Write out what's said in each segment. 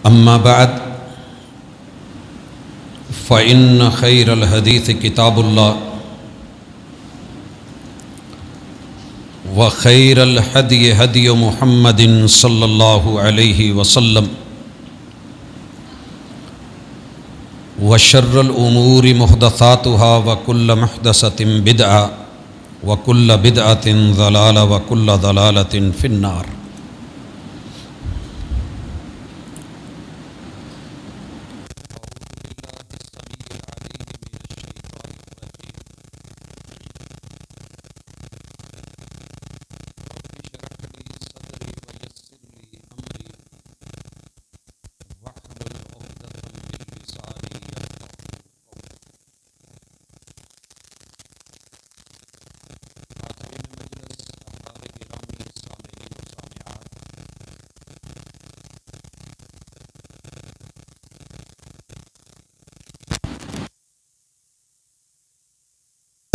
أما بعد فإن خير الحديث كتاب الله وخير الهدي هدي محمد صلى الله عليه وسلم وشر الأمور محدثاتها وكل محدثة بدعة وكل بدعة ضلالة وكل ضلالة في النار۔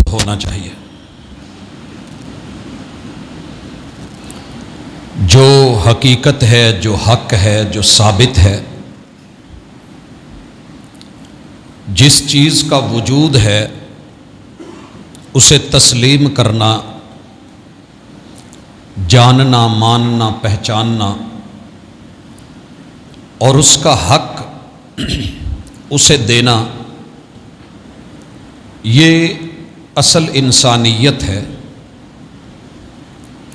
ہونا چاہیے جو حقیقت ہے، جو حق ہے، جو ثابت ہے، جس چیز کا وجود ہے اسے تسلیم کرنا، جاننا، ماننا، پہچاننا اور اس کا حق اسے دینا، یہ اصل انسانیت ہے۔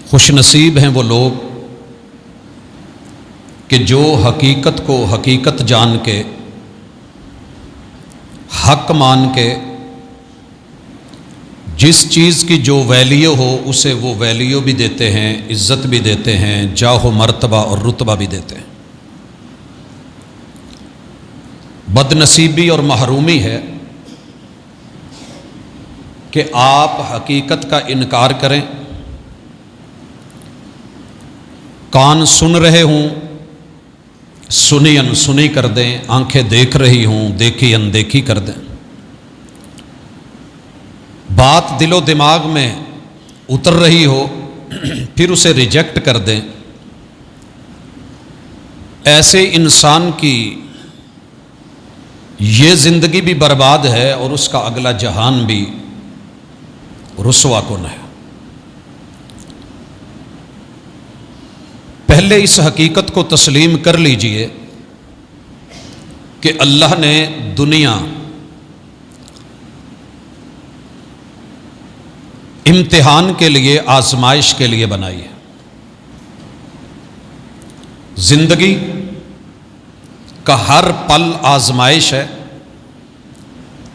خوش نصیب ہیں وہ لوگ کہ جو حقیقت کو حقیقت جان کے، حق مان کے، جس چیز کی جو ویلیو ہو اسے وہ ویلیو بھی دیتے ہیں، عزت بھی دیتے ہیں، جاہ و مرتبہ اور رتبہ بھی دیتے ہیں۔ بد نصیبی اور محرومی ہے کہ آپ حقیقت کا انکار کریں، کان سن رہے ہوں سنی انسنی کر دیں، آنکھیں دیکھ رہی ہوں دیکھی اندیکھی کر دیں، بات دل و دماغ میں اتر رہی ہو پھر اسے ریجیکٹ کر دیں۔ ایسے انسان کی یہ زندگی بھی برباد ہے اور اس کا اگلا جہان بھی رسوا کن ہے۔ پہلے اس حقیقت کو تسلیم کر لیجئے کہ اللہ نے دنیا امتحان کے لیے، آزمائش کے لیے بنائی ہے۔ زندگی کا ہر پل آزمائش ہے۔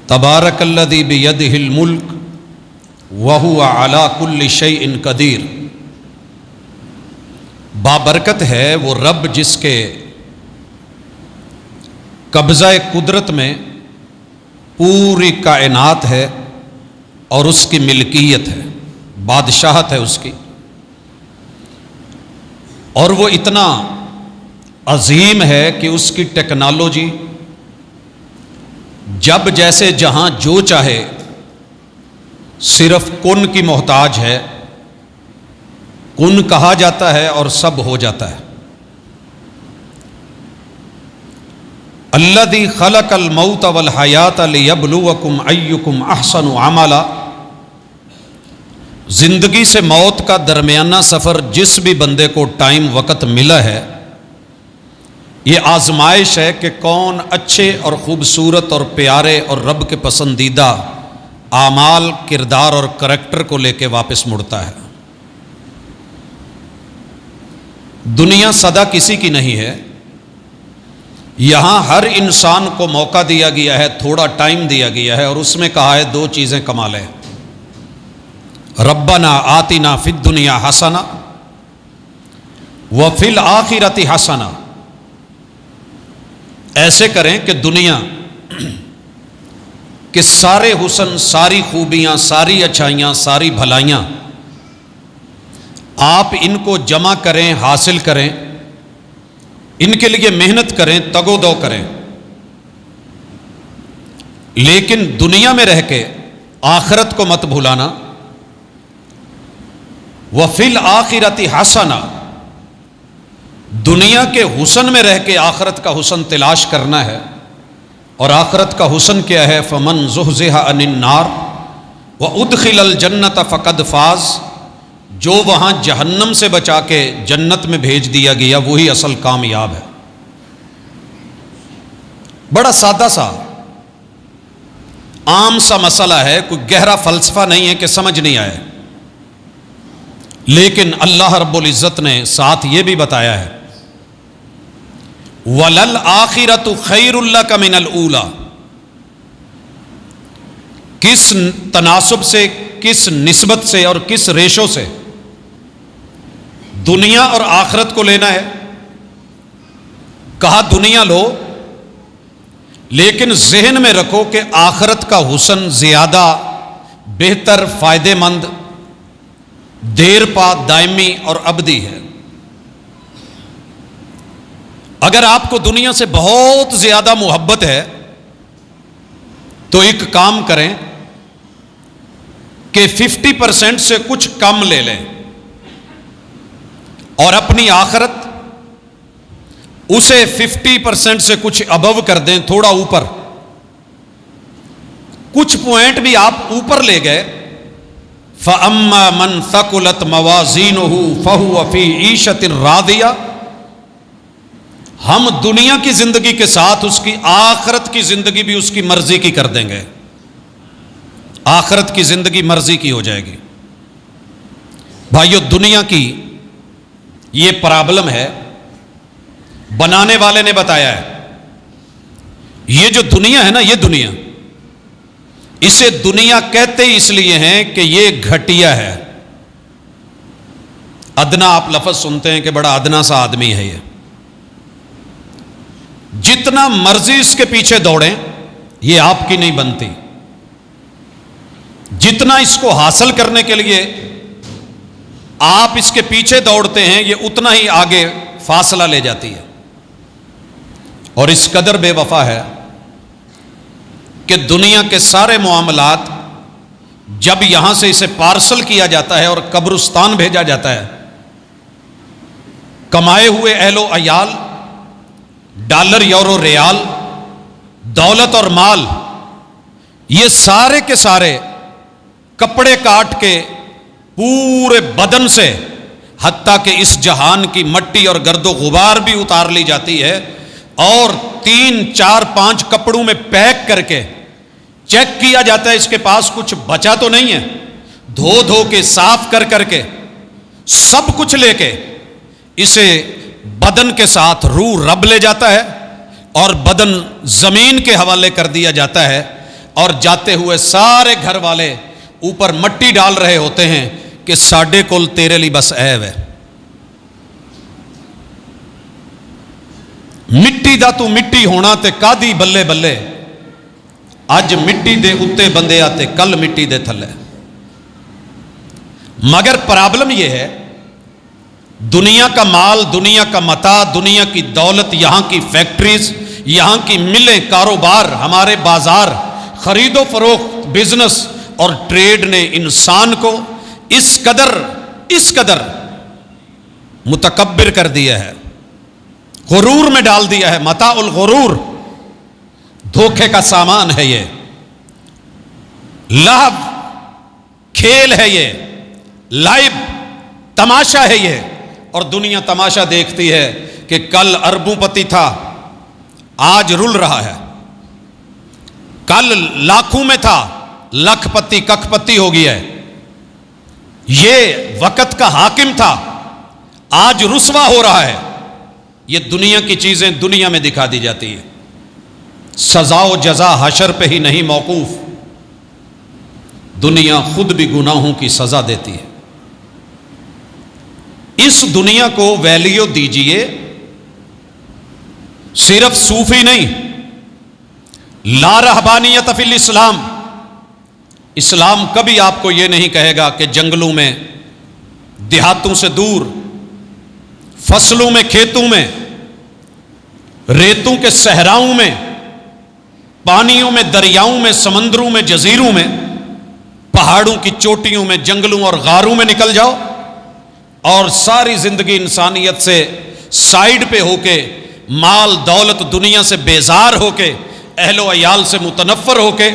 تبارک الذی بیدہ الملک وَهُوَ عَلَى كُلِّ شَيْءٍ قدیر۔ بابرکت ہے وہ رب جس کے قبضہ قدرت میں پوری کائنات ہے اور اس کی ملکیت ہے، بادشاہت ہے اس کی، اور وہ اتنا عظیم ہے کہ اس کی ٹیکنالوجی جب جیسے جہاں جو چاہے صرف کن کی محتاج ہے، کن کہا جاتا ہے اور سب ہو جاتا ہے۔ الذی خلق الموت والحیات لیبلوکم ایکم احسن عملا۔ زندگی سے موت کا درمیانہ سفر جس بھی بندے کو ٹائم وقت ملا ہے، یہ آزمائش ہے کہ کون اچھے اور خوبصورت اور پیارے اور رب کے پسندیدہ اعمال، کردار اور کریکٹر کو لے کے واپس مڑتا ہے۔ دنیا سدا کسی کی نہیں ہے، یہاں ہر انسان کو موقع دیا گیا ہے، تھوڑا ٹائم دیا گیا ہے، اور اس میں کہا ہے دو چیزیں کما لیں، ربنا آتنا فی الدنیا حسنہ وفی الآخرۃ حسنہ۔ ایسے کریں کہ دنیا کہ سارے حسن، ساری خوبیاں، ساری اچھائیاں، ساری بھلائیاں آپ ان کو جمع کریں، حاصل کریں، ان کے لیے محنت کریں، تگ و دو کریں، لیکن دنیا میں رہ کے آخرت کو مت بھولانا۔ وَفِي الْآخِرَةِ حَسَنَةٌ، دنیا کے حسن میں رہ کے آخرت کا حسن تلاش کرنا ہے. اور آخرت کا حسن کیا ہے؟ فمن زحزح عن النار وادخل الجنت فقد فاز. جو وہاں جہنم سے بچا کے جنت میں بھیج دیا گیا وہی اصل کامیاب ہے. بڑا سادہ سا عام سا مسئلہ ہے، کوئی گہرا فلسفہ نہیں ہے کہ سمجھ نہیں آئے، لیکن اللہ رب العزت نے ساتھ یہ بھی بتایا ہے وَلَلْآخِرَةُ خَيْرٌ لَكَ مِنَ الْأُولَى. کس تناسب سے، کس نسبت سے اور کس ریشو سے دنیا اور آخرت کو لینا ہے؟ کہا دنیا لو، لیکن ذہن میں رکھو کہ آخرت کا حسن زیادہ بہتر، فائدہ مند، دیر پا، دائمی اور ابدی ہے. اگر آپ کو دنیا سے بہت زیادہ محبت ہے تو ایک کام کریں کہ 50% سے کچھ کم لے لیں اور اپنی آخرت اسے 50% سے کچھ ابو کر دیں، تھوڑا اوپر. کچھ پوائنٹ بھی آپ اوپر لے گئے. فَأَمَّا مَنْ ثَقُلَتْ مَوَازِينُهُ فَهُوَ فِي عِيشَةٍ رَاضِيَةٍ. ہم دنیا کی زندگی کے ساتھ اس کی آخرت کی زندگی بھی اس کی مرضی کی کر دیں گے. آخرت کی زندگی مرضی کی ہو جائے گی. بھائیو، دنیا کی یہ پرابلم ہے، بنانے والے نے بتایا ہے. یہ جو دنیا ہے نا، یہ دنیا، اسے دنیا کہتے ہی اس لیے ہیں کہ یہ گھٹیا ہے. ادنا، آپ لفظ سنتے ہیں کہ بڑا ادنا سا آدمی ہے یہ. جتنا مرضی اس کے پیچھے دوڑیں یہ آپ کی نہیں بنتی. جتنا اس کو حاصل کرنے کے لیے آپ اس کے پیچھے دوڑتے ہیں یہ اتنا ہی آگے فاصلہ لے جاتی ہے. اور اس قدر بے وفا ہے کہ دنیا کے سارے معاملات جب یہاں سے اسے پارسل کیا جاتا ہے اور قبرستان بھیجا جاتا ہے، کمائے ہوئے اہل و عیال، ڈالر، یورو، ریال، دولت اور مال، یہ سارے کے سارے کپڑے کاٹ کے پورے بدن سے، حتیٰ کہ اس جہان کی مٹی اور گرد و غبار بھی اتار لی جاتی ہے اور 3، 4، 5 کپڑوں میں پیک کر کے چیک کیا جاتا ہے اس کے پاس کچھ بچا تو نہیں ہے. دھو دھو کے، صاف کر کر کے، سب کچھ لے کے اسے بدن کے ساتھ روح رب لے جاتا ہے اور بدن زمین کے حوالے کر دیا جاتا ہے. اور جاتے ہوئے سارے گھر والے اوپر مٹی ڈال رہے ہوتے ہیں کہ ساڈے کول تیرے لی بس عیب ہے. مٹی دا تو مٹی ہونا تے کادی بلے بلے، اج مٹی دے اتے بندے آتے کل مٹی دے تھلے. مگر پرابلم یہ ہے، دنیا کا مال، دنیا کا متاع، دنیا کی دولت، یہاں کی فیکٹریز، یہاں کی ملیں، کاروبار، ہمارے بازار، خرید و فروخت، بزنس اور ٹریڈ نے انسان کو اس قدر متکبر کر دیا ہے، غرور میں ڈال دیا ہے. متاع الغرور، دھوکے کا سامان ہے یہ، لہو کھیل ہے یہ، لائب تماشا ہے یہ. اور دنیا تماشا دیکھتی ہے کہ کل اربوں پتی تھا، آج رل رہا ہے. کل لاکھوں میں تھا، لکھ پتی ککھ پتی ہو گیا ہے. یہ وقت کا حاکم تھا، آج رسوا ہو رہا ہے. یہ دنیا کی چیزیں دنیا میں دکھا دی جاتی ہیں. سزا و جزا حشر پہ ہی نہیں موقوف، دنیا خود بھی گناہوں کی سزا دیتی ہے. اس دنیا کو ویلیو دیجئے. صرف صوفی نہیں، لا رہبانیت فی الاسلام، اسلام کبھی آپ کو یہ نہیں کہے گا کہ جنگلوں میں، دیہاتوں سے دور، فصلوں میں، کھیتوں میں، ریتوں کے صحراؤں میں، پانیوں میں، دریاؤں میں، سمندروں میں، جزیروں میں، پہاڑوں کی چوٹیوں میں، جنگلوں اور غاروں میں نکل جاؤ اور ساری زندگی انسانیت سے سائیڈ پہ ہو کے، مال دولت دنیا سے بیزار ہو کے، اہل و عیال سے متنفر ہو کے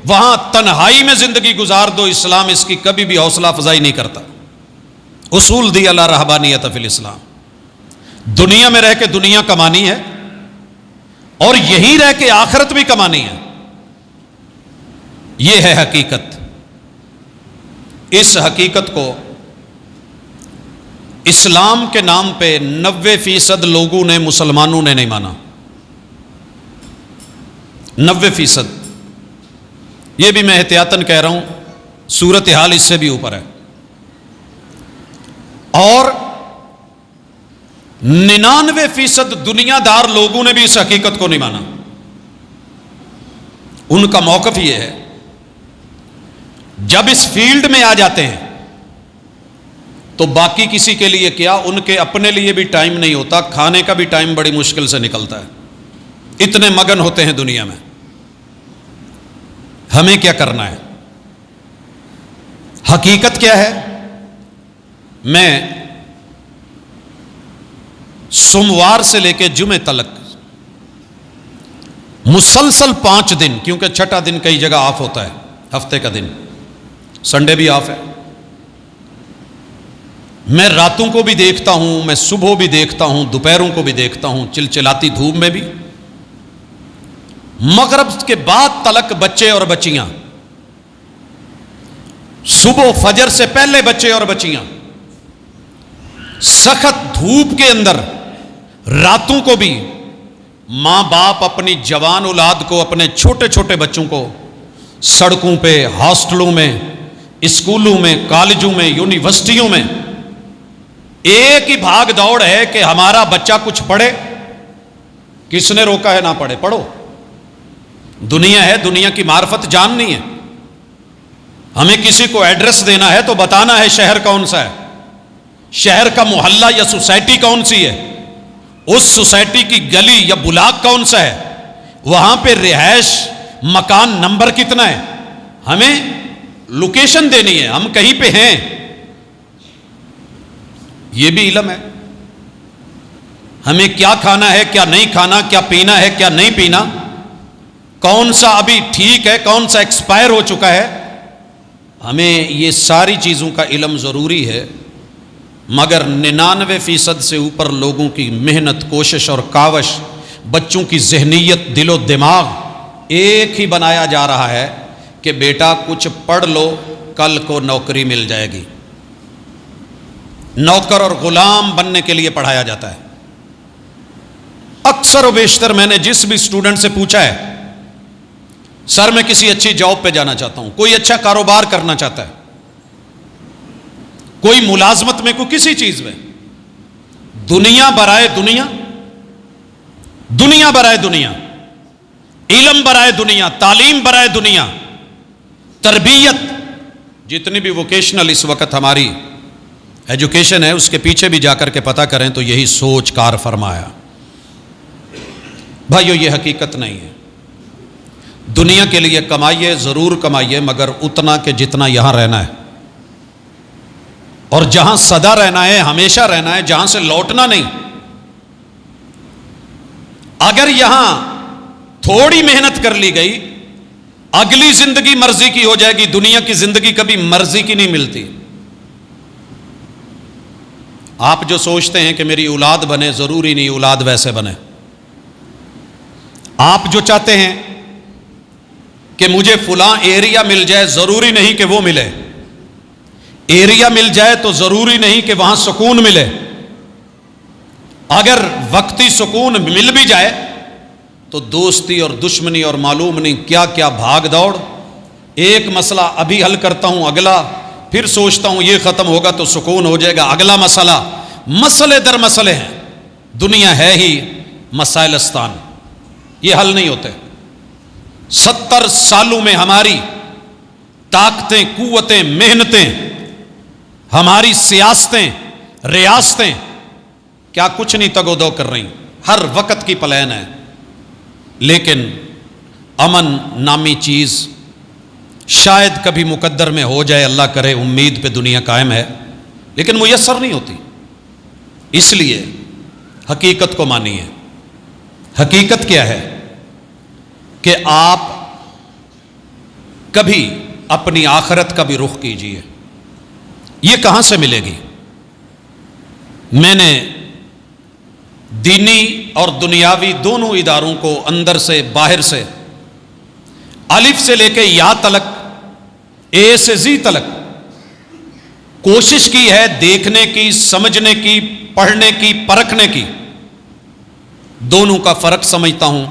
وہاں تنہائی میں زندگی گزار دو، اسلام اس کی کبھی بھی حوصلہ افزائی نہیں کرتا۔ اصول دی اللہ رہبانیت فی الاسلام، دنیا میں رہ کے دنیا کمانی ہے اور یہی رہ کے آخرت بھی کمانی ہے، یہ ہے حقیقت۔ اس حقیقت کو اسلام کے نام پہ 90% لوگوں نے، مسلمانوں نے نہیں مانا۔ 90%، یہ بھی میں احتیاطاً کہہ رہا ہوں، صورتحال اس سے بھی اوپر ہے۔ اور 99% دنیا دار لوگوں نے بھی اس حقیقت کو نہیں مانا۔ ان کا موقف یہ ہے، جب اس فیلڈ میں آ جاتے ہیں تو باقی کسی کے لیے کیا، ان کے اپنے لیے بھی ٹائم نہیں ہوتا، کھانے کا بھی ٹائم بڑی مشکل سے نکلتا ہے، اتنے مگن ہوتے ہیں دنیا میں۔ ہمیں کیا کرنا ہے؟ حقیقت کیا ہے؟ میں سوموار سے لے کے جمعے تلک مسلسل 5 دن، کیونکہ چھٹا دن کئی جگہ آف ہوتا ہے، ہفتے کا دن، سنڈے بھی آف ہے، میں راتوں کو بھی دیکھتا ہوں، میں صبح بھی دیکھتا ہوں، دوپہروں کو بھی دیکھتا ہوں، چلچلاتی دھوپ میں بھی، مغرب کے بعد تلک بچے اور بچیاں، صبح فجر سے پہلے بچے اور بچیاں سخت دھوپ کے اندر، راتوں کو بھی ماں باپ اپنی جوان اولاد کو، اپنے چھوٹے چھوٹے بچوں کو سڑکوں پہ، ہاسٹلوں میں، اسکولوں میں، کالجوں میں، یونیورسٹیوں میں ایک ہی بھاگ دوڑ ہے کہ ہمارا بچہ کچھ پڑھے۔ کس نے روکا ہے نہ پڑھے؟ پڑھو، دنیا ہے، دنیا کی معرفت جاننی ہے۔ ہمیں کسی کو ایڈریس دینا ہے تو بتانا ہے شہر کون سا ہے، شہر کا محلہ یا سوسائٹی کون سی ہے، اس سوسائٹی کی گلی یا بلاک کون سا ہے، وہاں پہ رہائش مکان نمبر کتنا ہے، ہمیں لوکیشن دینی ہے، ہم کہیں پہ ہیں، یہ بھی علم ہے۔ ہمیں کیا کھانا ہے، کیا نہیں کھانا، کیا پینا ہے، کیا نہیں پینا، کون سا ابھی ٹھیک ہے، کون سا ایکسپائر ہو چکا ہے، ہمیں یہ ساری چیزوں کا علم ضروری ہے۔ مگر 99% سے اوپر لوگوں کی محنت، کوشش اور کاوش، بچوں کی ذہنیت، دل و دماغ ایک ہی بنایا جا رہا ہے کہ بیٹا کچھ پڑھ لو، کل کو نوکری مل جائے گی۔ نوکر اور غلام بننے کے لیے پڑھایا جاتا ہے۔ اکثر و بیشتر میں نے جس بھی اسٹوڈنٹ سے پوچھا ہے، سر میں کسی اچھی جاب پہ جانا چاہتا ہوں، کوئی اچھا کاروبار کرنا چاہتا ہے، کوئی ملازمت میں، کوئی کسی چیز میں، دنیا برائے دنیا، دنیا برائے دنیا، علم برائے دنیا، تعلیم برائے دنیا، تربیت، جتنی بھی ووکیشنل اس وقت ہماری ایجوکیشن ہے، اس کے پیچھے بھی جا کر کے پتہ کریں تو یہی سوچ کار فرمایا۔ بھائیو، یہ حقیقت نہیں ہے۔ دنیا کے لیے کمائیے، ضرور کمائیے، مگر اتنا کہ جتنا یہاں رہنا ہے، اور جہاں سدا رہنا ہے، ہمیشہ رہنا ہے، جہاں سے لوٹنا نہیں۔ اگر یہاں تھوڑی محنت کر لی گئی، اگلی زندگی مرضی کی ہو جائے گی، دنیا کی زندگی کبھی مرضی کی نہیں ملتی۔ آپ جو سوچتے ہیں کہ میری اولاد بنے، ضروری نہیں اولاد ویسے بنے۔ آپ جو چاہتے ہیں کہ مجھے فلاں ایریا مل جائے، ضروری نہیں کہ وہ ملے۔ ایریا مل جائے تو ضروری نہیں کہ وہاں سکون ملے۔ اگر وقتی سکون مل بھی جائے تو دوستی اور دشمنی اور معلوم نہیں کیا کیا بھاگ دوڑ، ایک مسئلہ ابھی حل کرتا ہوں، اگلا پھر سوچتا ہوں یہ ختم ہوگا تو سکون ہو جائے گا، اگلا مسئلہ، مسئلے در مسئلے ہیں۔ دنیا ہے ہی مسائلستان، یہ حل نہیں ہوتے۔ 70 سالوں میں ہماری طاقتیں، قوتیں، محنتیں، ہماری سیاستیں، ریاستیں کیا کچھ نہیں تگ و دو کر رہی، ہر وقت کی پلان ہے، لیکن امن نامی چیز شاید کبھی مقدر میں ہو جائے، اللہ کرے، امید پہ دنیا قائم ہے، لیکن میسر نہیں ہوتی۔ اس لیے حقیقت کو مانیے. حقیقت کیا ہے کہ آپ کبھی اپنی آخرت کا بھی رخ کیجیے. یہ کہاں سے ملے گی؟ میں نے دینی اور دنیاوی دونوں اداروں کو اندر سے باہر سے الف سے لے کے یا تلک، اے سے زی تلک کوشش کی ہے دیکھنے کی، سمجھنے کی، پڑھنے کی، پرکھنے کی. دونوں کا فرق سمجھتا ہوں.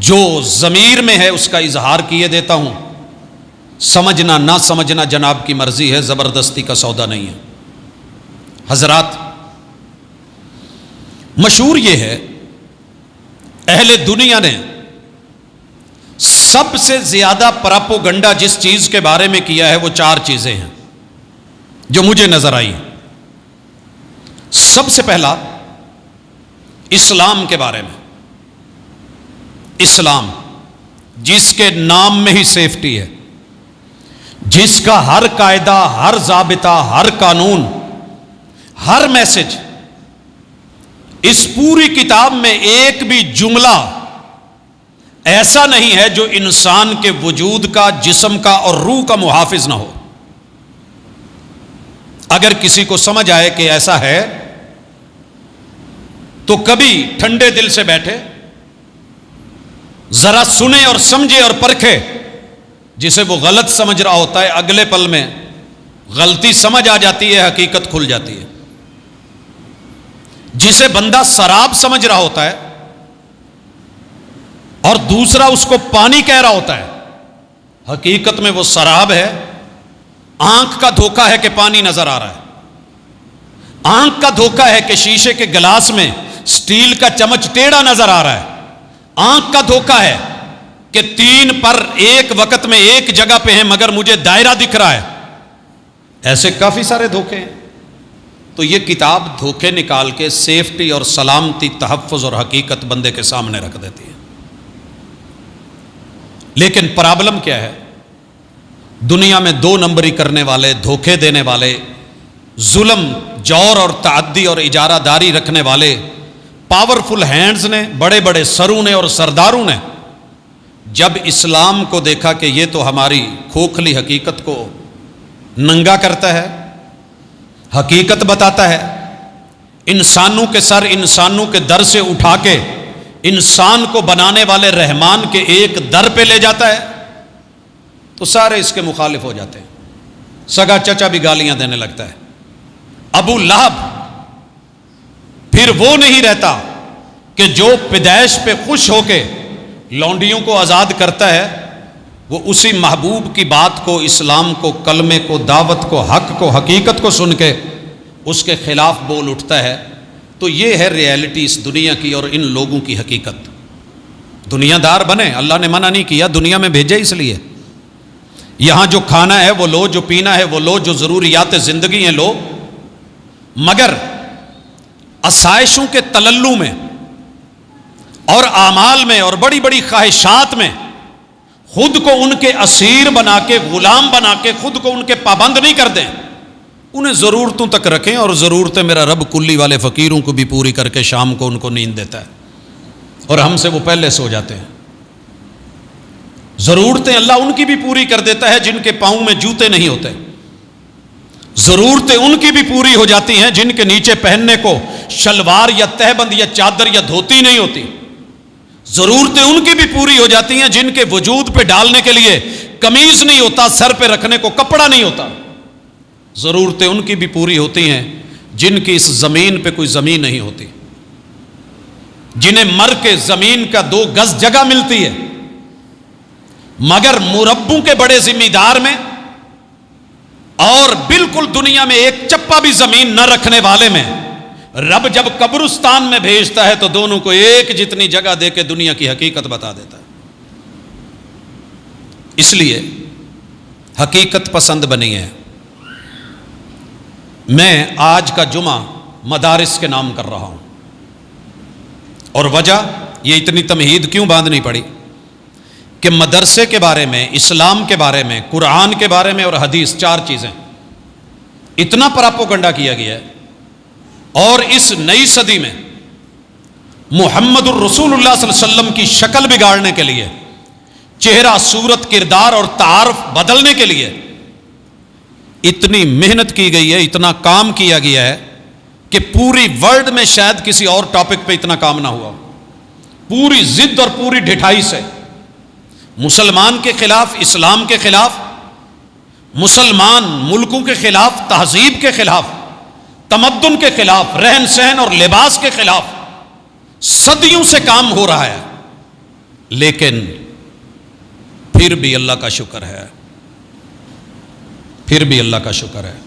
جو ضمیر میں ہے اس کا اظہار کیے دیتا ہوں. سمجھنا نہ سمجھنا جناب کی مرضی ہے، زبردستی کا سودا نہیں ہے. حضرات، مشہور یہ ہے اہل دنیا نے سب سے زیادہ پراپوگنڈا جس چیز کے بارے میں کیا ہے وہ 4 چیزیں ہیں جو مجھے نظر آئی. سب سے پہلا اسلام کے بارے میں. اسلام جس کے نام میں ہی سیفٹی ہے، جس کا ہر قاعدہ، ہر ضابطہ، ہر قانون، ہر میسج، اس پوری کتاب میں ایک بھی جملہ ایسا نہیں ہے جو انسان کے وجود کا، جسم کا اور روح کا محافظ نہ ہو. اگر کسی کو سمجھ آئے کہ ایسا ہے تو کبھی ٹھنڈے دل سے بیٹھے، ذرا سنے اور سمجھے اور پرکھے. جسے وہ غلط سمجھ رہا ہوتا ہے اگلے پل میں غلطی سمجھ آ جاتی ہے، حقیقت کھل جاتی ہے. جسے بندہ سراب سمجھ رہا ہوتا ہے اور دوسرا اس کو پانی کہہ رہا ہوتا ہے، حقیقت میں وہ سراب ہے. آنکھ کا دھوکہ ہے کہ پانی نظر آ رہا ہے. آنکھ کا دھوکہ ہے کہ شیشے کے گلاس میں سٹیل کا چمچ ٹیڑھا نظر آ رہا ہے. آنکھ کا دھوکہ ہے کہ 3 پر ایک وقت میں ایک جگہ پہ ہیں مگر مجھے دائرہ دکھ رہا ہے. ایسے کافی سارے دھوکے ہیں. تو یہ کتاب دھوکے نکال کے سیفٹی اور سلامتی، تحفظ اور حقیقت بندے کے سامنے رکھ دیتی ہے. لیکن پرابلم کیا ہے؟ دنیا میں 2 نمبری کرنے والے، دھوکے دینے والے، ظلم، جور اور تعدی اور اجارہ داری رکھنے والے پاورفل ہینڈز نے، بڑے بڑے سروں نے اور سرداروں نے جب اسلام کو دیکھا کہ یہ تو ہماری کھوکھلی حقیقت کو ننگا کرتا ہے، حقیقت بتاتا ہے، انسانوں کے سر انسانوں کے در سے اٹھا کے انسان کو بنانے والے رحمان کے ایک در پہ لے جاتا ہے، تو سارے اس کے مخالف ہو جاتے ہیں. سگا چچا بھی گالیاں دینے لگتا ہے. ابو لہب پھر وہ نہیں رہتا کہ جو پیدائش پہ خوش ہو کے لونڈیوں کو آزاد کرتا ہے، وہ اسی محبوب کی بات کو، اسلام کو، کلمے کو، دعوت کو، حق کو، حقیقت کو سن کے اس کے خلاف بول اٹھتا ہے. تو یہ ہے ریالٹی اس دنیا کی اور ان لوگوں کی حقیقت. دنیا دار بنے، اللہ نے منع نہیں کیا، دنیا میں بھیجے اس لیے. یہاں جو کھانا ہے وہ لو، جو پینا ہے وہ لو، جو ضروریات زندگی ہیں لو، مگر آسائشوں کے تللو میں اور اعمال میں اور بڑی بڑی خواہشات میں خود کو ان کے اسیر بنا کے، غلام بنا کے خود کو ان کے پابند نہیں کر دیں. انہیں ضرورتوں تک رکھیں، اور ضرورتیں میرا رب کلی والے فقیروں کو بھی پوری کر کے شام کو ان کو نیند دیتا ہے، اور ہم سے وہ پہلے سو جاتے ہیں. ضرورتیں اللہ ان کی بھی پوری کر دیتا ہے جن کے پاؤں میں جوتے نہیں ہوتے. ضرورتیں ان کی بھی پوری ہو جاتی ہیں جن کے نیچے پہننے کو شلوار یا تہبند یا چادر یا دھوتی نہیں ہوتی. ضرورتیں ان کی بھی پوری ہو جاتی ہیں جن کے وجود پہ ڈالنے کے لیے قمیض نہیں ہوتا، سر پہ رکھنے کو کپڑا نہیں ہوتا. ضرورتیں ان کی بھی پوری ہوتی ہیں جن کی اس زمین پہ کوئی زمین نہیں ہوتی، جنہیں مر کے زمین کا 2 گز جگہ ملتی ہے، مگر مربوں کے بڑے ذمہ دار میں اور بالکل دنیا میں ایک چپا بھی زمین نہ رکھنے والے میں رب جب قبرستان میں بھیجتا ہے تو دونوں کو ایک جتنی جگہ دے کے دنیا کی حقیقت بتا دیتا ہے. اس لیے حقیقت پسند بنی ہے. میں آج کا جمعہ مدارس کے نام کر رہا ہوں، اور وجہ یہ اتنی تمہید کیوں باندھنی پڑی کہ مدرسے کے بارے میں، اسلام کے بارے میں، قرآن کے بارے میں اور حدیث 4 چیزیں اتنا پراپوگنڈا کیا گیا ہے اور اس نئی صدی میں محمد الرسول اللہ صلی اللہ علیہ وسلم کی شکل بگاڑنے کے لیے، چہرہ، صورت، کردار اور تعارف بدلنے کے لیے اتنی محنت کی گئی ہے، اتنا کام کیا گیا ہے کہ پوری ورلڈ میں شاید کسی اور ٹاپک پہ اتنا کام نہ ہوا۔ پوری ضد اور پوری ڈھٹائی سے مسلمان کے خلاف، اسلام کے خلاف، مسلمان ملکوں کے خلاف، تہذیب کے خلاف، تمدن کے خلاف، رہن سہن اور لباس کے خلاف صدیوں سے کام ہو رہا ہے، لیکن پھر بھی اللہ کا شکر ہے، پھر بھی اللہ کا شکر ہے۔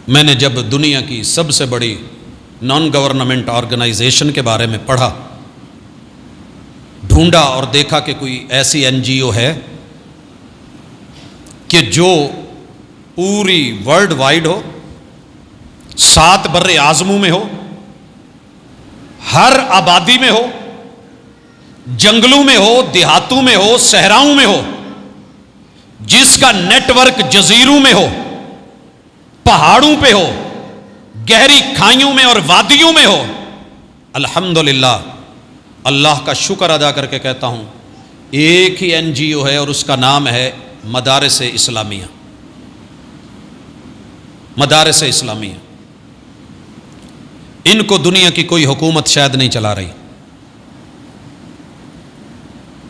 میں نے جب دنیا کی سب سے بڑی نان گورنمنٹ آرگنائزیشن کے بارے میں پڑھا، ڈھونڈا اور دیکھا کہ کوئی ایسی این جی او ہے کہ جو پوری ورلڈ وائڈ ہو، 7 بر اعظموں میں ہو، ہر آبادی میں ہو، جنگلوں میں ہو، دیہاتوں میں ہو، صحراؤں میں ہو، جس کا نیٹ ورک جزیروں میں ہو، پہاڑوں پہ ہو، گہری کھائیوں میں اور وادیوں میں ہو۔ الحمدللہ، اللہ کا شکر ادا کر کے کہتا ہوں، ایک ہی این جی او ہے اور اس کا نام ہے مدارس اسلامیہ۔ مدارس اسلامیہ، ان کو دنیا کی کوئی حکومت شاید نہیں چلا رہی،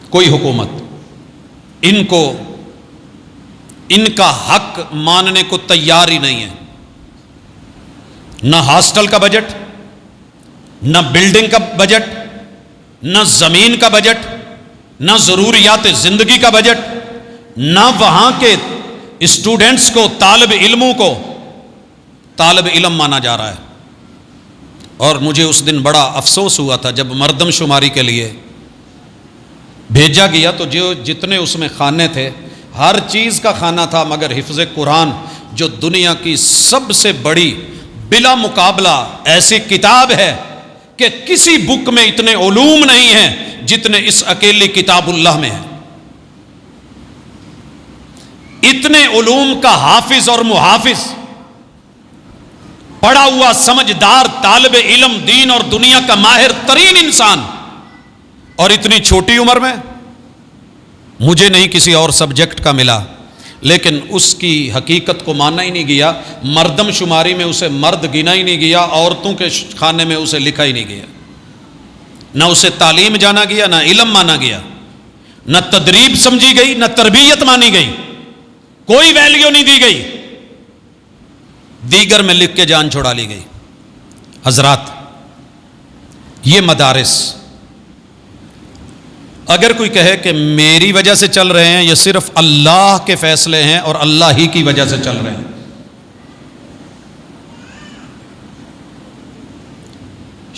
کوئی حکومت ان کو، ان کا حق ماننے کو تیار ہی نہیں ہے۔ نہ ہاسٹل کا بجٹ، نہ بلڈنگ کا بجٹ، نہ زمین کا بجٹ، نہ ضروریات زندگی کا بجٹ، نہ وہاں کے اسٹوڈنٹس کو، طالب علموں کو طالب علم مانا جا رہا ہے۔ اور مجھے اس دن بڑا افسوس ہوا تھا جب مردم شماری کے لیے بھیجا گیا تو جو جتنے اس میں خانے تھے، ہر چیز کا خانہ تھا مگر حفظ قرآن، جو دنیا کی سب سے بڑی بلا مقابلہ ایسی کتاب ہے کہ کسی بک میں اتنے علوم نہیں ہیں جتنے اس اکیلی کتاب اللہ میں ہیں۔ اتنے علوم کا حافظ اور محافظ، پڑھا ہوا سمجھدار طالب علم، دین اور دنیا کا ماہر ترین انسان، اور اتنی چھوٹی عمر میں مجھے نہیں کسی اور سبجیکٹ کا ملا، لیکن اس کی حقیقت کو مانا ہی نہیں گیا۔ مردم شماری میں اسے مرد گنا ہی نہیں گیا، عورتوں کے خانے میں اسے لکھا ہی نہیں گیا، نہ اسے تعلیم جانا گیا، نہ علم مانا گیا، نہ تدریب سمجھی گئی، نہ تربیت مانی گئی، کوئی ویلیو نہیں دی گئی، دیگر میں لکھ کے جان چھڑا لی گئی۔ حضرات، یہ مدارس اگر کوئی کہے کہ میری وجہ سے چل رہے ہیں، یہ صرف اللہ کے فیصلے ہیں اور اللہ ہی کی وجہ سے چل رہے ہیں۔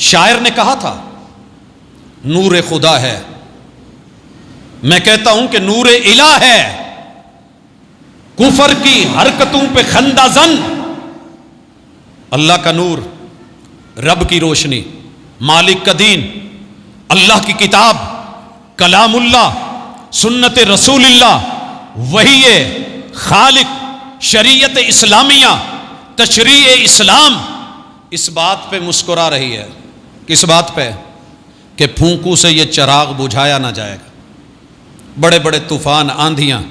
شاعر نے کہا تھا نور خدا ہے، میں کہتا ہوں کہ نور الہ ہے، کفر کی حرکتوں پہ خندہ زن۔ اللہ کا نور، رب کی روشنی، مالک کا دین، اللہ کی کتاب، کلام اللہ، سنت رسول اللہ، وحی خالق، شریعت اسلامیہ، تشریع اسلام، اس بات پہ مسکرا رہی ہے۔ کس بات پہ؟ کہ پھونکوں سے یہ چراغ بجھایا نہ جائے گا۔ بڑے بڑے طوفان، آندھیاں،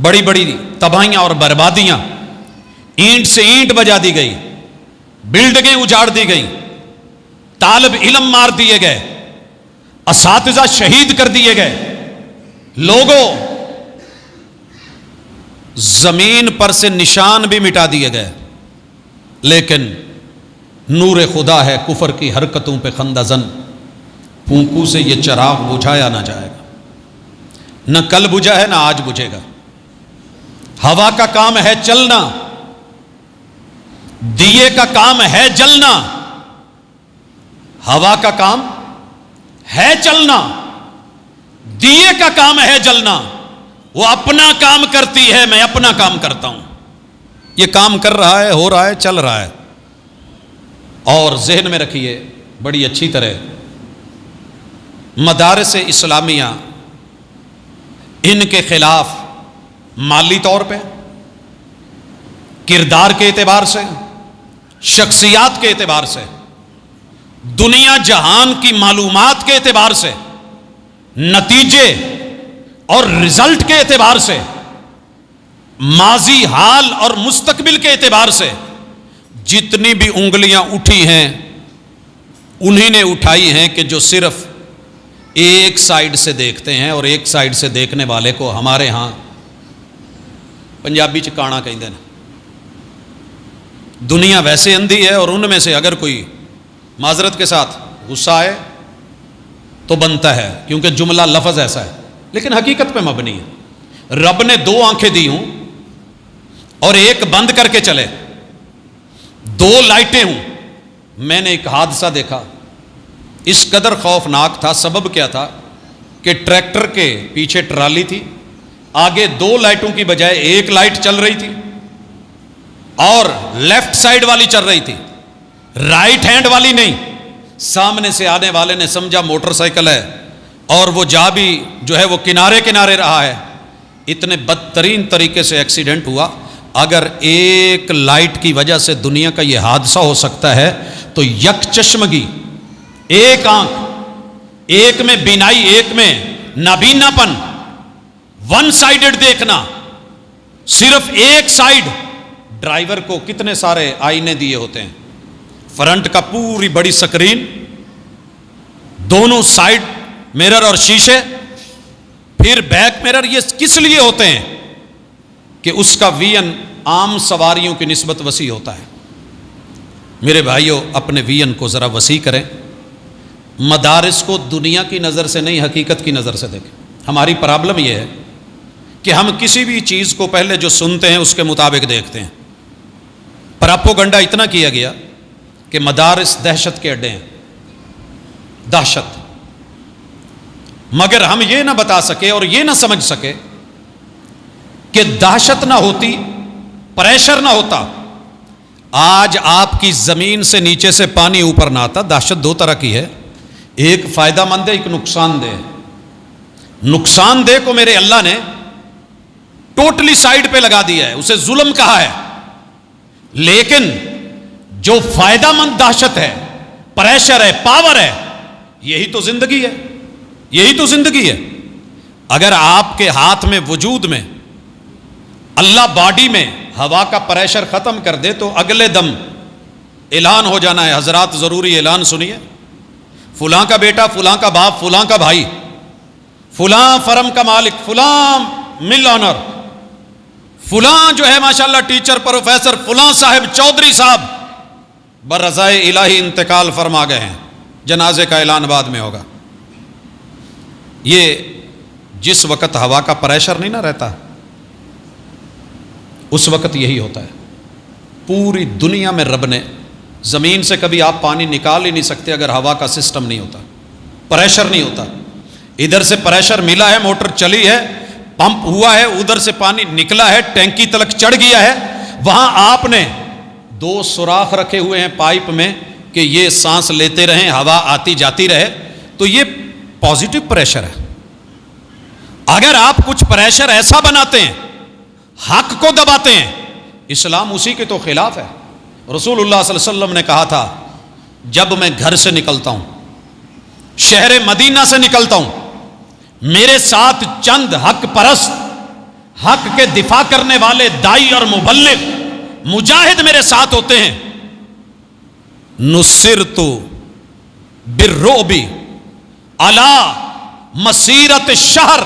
بڑی بڑی تباہیاں اور بربادیاں، اینٹ سے اینٹ بجا دی گئی، بلڈنگیں اجاڑ دی گئی، طالب علم مار دیے گئے، اساتذہ شہید کر دیے گئے، لوگوں زمین پر سے نشان بھی مٹا دیے گئے، لیکن نور خدا ہے، کفر کی حرکتوں پہ خندہ زن، پھونکوں سے یہ چراغ بجھایا نہ جائے گا۔ نہ کل بجھا ہے، نہ آج بجھے گا۔ ہوا کا کام ہے چلنا، دیے کا کام ہے جلنا۔ ہوا کا کام ہے چلنا، دیے کا کام ہے جلنا۔ وہ اپنا کام کرتی ہے، میں اپنا کام کرتا ہوں۔ یہ کام کر رہا ہے، ہو رہا ہے، چل رہا ہے۔ اور ذہن میں رکھیے بڑی اچھی طرح، مدارس اسلامیہ ان کے خلاف مالی طور پہ، کردار کے اعتبار سے، شخصیات کے اعتبار سے، دنیا جہان کی معلومات کے اعتبار سے، نتیجے اور رزلٹ کے اعتبار سے، ماضی، حال اور مستقبل کے اعتبار سے جتنی بھی انگلیاں اٹھی ہیں انہی نے اٹھائی ہیں کہ جو صرف ایک سائیڈ سے دیکھتے ہیں، اور ایک سائیڈ سے دیکھنے والے کو ہمارے ہاں پنجابی چ کانا کہندے ہیں۔ دنیا ویسے اندھی ہے، اور ان میں سے اگر کوئی معذرت کے ساتھ غصہ آئے تو بنتا ہے، کیونکہ جملہ لفظ ایسا ہے، لیکن حقیقت پہ مبنی ہے۔ رب نے 2 آنکھیں دی ہوں اور ایک بند کر کے چلے، 2 لائٹیں ہوں۔ میں نے ایک حادثہ دیکھا، اس قدر خوفناک تھا۔ سبب کیا تھا کہ ٹریکٹر کے پیچھے ٹرالی تھی، آگے 2 لائٹوں کی بجائے 1 لائٹ چل رہی تھی، اور لیفٹ سائیڈ والی چل رہی تھی، رائٹ ہینڈ والی نہیں۔ سامنے سے آنے والے نے سمجھا موٹر سائیکل ہے، اور وہ جا بھی جو ہے وہ کنارے کنارے رہا ہے۔ اتنے بدترین طریقے سے ایکسیڈنٹ ہوا۔ اگر ایک لائٹ کی وجہ سے دنیا کا یہ حادثہ ہو سکتا ہے تو یک چشمگی، ایک آنکھ، ایک میں بینائی، ایک میں نابینا پن، ون سائیڈڈ دیکھنا، صرف ایک سائیڈ۔ ڈرائیور کو کتنے سارے آئینے دیے ہوتے ہیں، فرنٹ کا پوری بڑی سکرین، دونوں سائیڈ میرر اور شیشے، پھر بیک میرر۔ یہ کس لیے ہوتے ہیں؟ کہ اس کا وین عام سواریوں کی نسبت وسیع ہوتا ہے۔ میرے بھائیوں، اپنے وین کو ذرا وسیع کریں۔ مدارس کو دنیا کی نظر سے نہیں، حقیقت کی نظر سے دیکھیں۔ ہماری پرابلم یہ ہے کہ ہم کسی بھی چیز کو پہلے جو سنتے ہیں اس کے مطابق دیکھتے ہیں۔ پراپوگنڈا اتنا کیا گیا کہ مدارس دہشت کے اڈے ہیں، دہشت۔ مگر ہم یہ نہ بتا سکے اور یہ نہ سمجھ سکے کہ دہشت نہ ہوتی، پریشر نہ ہوتا، آج آپ کی زمین سے نیچے سے پانی اوپر نہ آتا۔ دہشت 2 طرح کی ہے، ایک فائدہ مند ہے، ایک نقصان دہ۔ نقصان دہ کو میرے اللہ نے ٹوٹلی سائیڈ پہ لگا دیا ہے، اسے ظلم کہا ہے۔ لیکن جو فائدہ مند دہشت ہے، پریشر ہے، پاور ہے، یہی تو زندگی ہے، یہی تو زندگی ہے۔ اگر آپ کے ہاتھ میں، وجود میں، اللہ باڈی میں ہوا کا پریشر ختم کر دے تو اگلے دم اعلان ہو جانا ہے۔ حضرات ضروری اعلان سنیے، فلاں کا بیٹا، فلاں کا باپ، فلاں کا بھائی، فلاں فرم کا مالک، فلاں مل آنر، فلاں جو ہے ماشاءاللہ ٹیچر، پروفیسر، فلاں صاحب، چودھری صاحب برضائے الہی انتقال فرما گئے ہیں۔ جنازے کا اعلان بعد میں ہوگا۔ یہ جس وقت ہوا کا پریشر نہیں نہ رہتا، اس وقت یہی ہوتا ہے۔ پوری دنیا میں رب نے، زمین سے کبھی آپ پانی نکال ہی نہیں سکتے اگر ہوا کا سسٹم نہیں ہوتا، پریشر نہیں ہوتا۔ ادھر سے پریشر ملا ہے، موٹر چلی ہے، پمپ ہوا ہے، ادھر سے پانی نکلا ہے، ٹینکی تلک چڑھ گیا ہے، وہاں آپ نے 2 سوراخ رکھے ہوئے ہیں پائپ میں کہ یہ سانس لیتے رہیں، ہوا آتی جاتی رہے، تو یہ پازیٹو پریشر ہے۔ اگر آپ کچھ پریشر ایسا بناتے ہیں، حق کو دباتے ہیں، اسلام اسی کے تو خلاف ہے۔ رسول اللہ صلی اللہ علیہ وسلم نے کہا تھا، جب میں گھر سے نکلتا ہوں، شہر مدینہ سے نکلتا ہوں، میرے ساتھ چند حق پرست، حق کے دفاع کرنے والے دائی اور مبلغ، مجاہد میرے ساتھ ہوتے ہیں، نصرت بالرعب علی مسیرت شہر،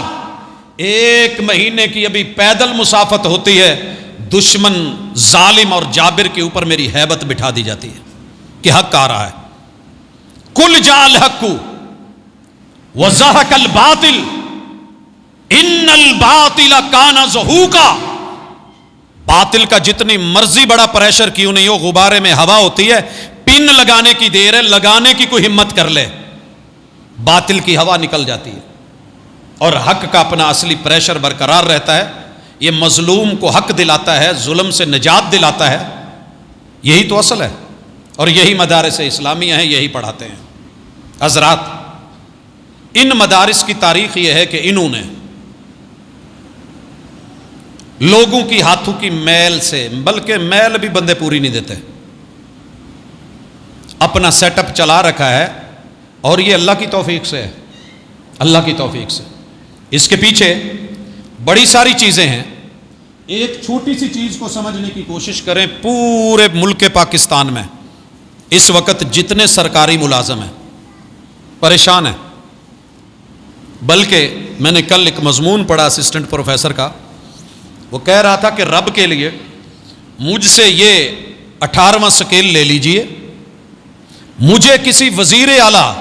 1 مہینے کی ابھی پیدل مسافت ہوتی ہے، دشمن ظالم اور جابر کے اوپر میری ہیبت بٹھا دی جاتی ہے کہ حق آ رہا ہے۔ کل جاء الحق وزہق الباطل ان الباطل کان زہوقا۔ باطل کا جتنی مرضی بڑا پریشر کیوں نہیں ہو، غبارے میں ہوا ہوتی ہے، پن لگانے کی دیر ہے، لگانے کی کوئی ہمت کر لے، باطل کی ہوا نکل جاتی ہے، اور حق کا اپنا اصلی پریشر برقرار رہتا ہے۔ یہ مظلوم کو حق دلاتا ہے، ظلم سے نجات دلاتا ہے، یہی تو اصل ہے، اور یہی مدارس اسلامیہ ہیں، یہی پڑھاتے ہیں۔ حضرات، ان مدارس کی تاریخ یہ ہے کہ انہوں نے لوگوں کی ہاتھوں کی میل سے، بلکہ میل بھی بندے پوری نہیں دیتے، اپنا سیٹ اپ چلا رکھا ہے، اور یہ اللہ کی توفیق سے ہے، اللہ کی توفیق سے۔ اس کے پیچھے بڑی ساری چیزیں ہیں۔ ایک چھوٹی سی چیز کو سمجھنے کی کوشش کریں، پورے ملک پاکستان میں اس وقت جتنے سرکاری ملازم ہیں پریشان ہیں۔ بلکہ میں نے کل ایک مضمون پڑھا اسسٹنٹ پروفیسر کا، وہ کہہ رہا تھا کہ رب کے لیے مجھ سے یہ 18واں سکیل لے لیجئے، مجھے کسی وزیر اعلیٰ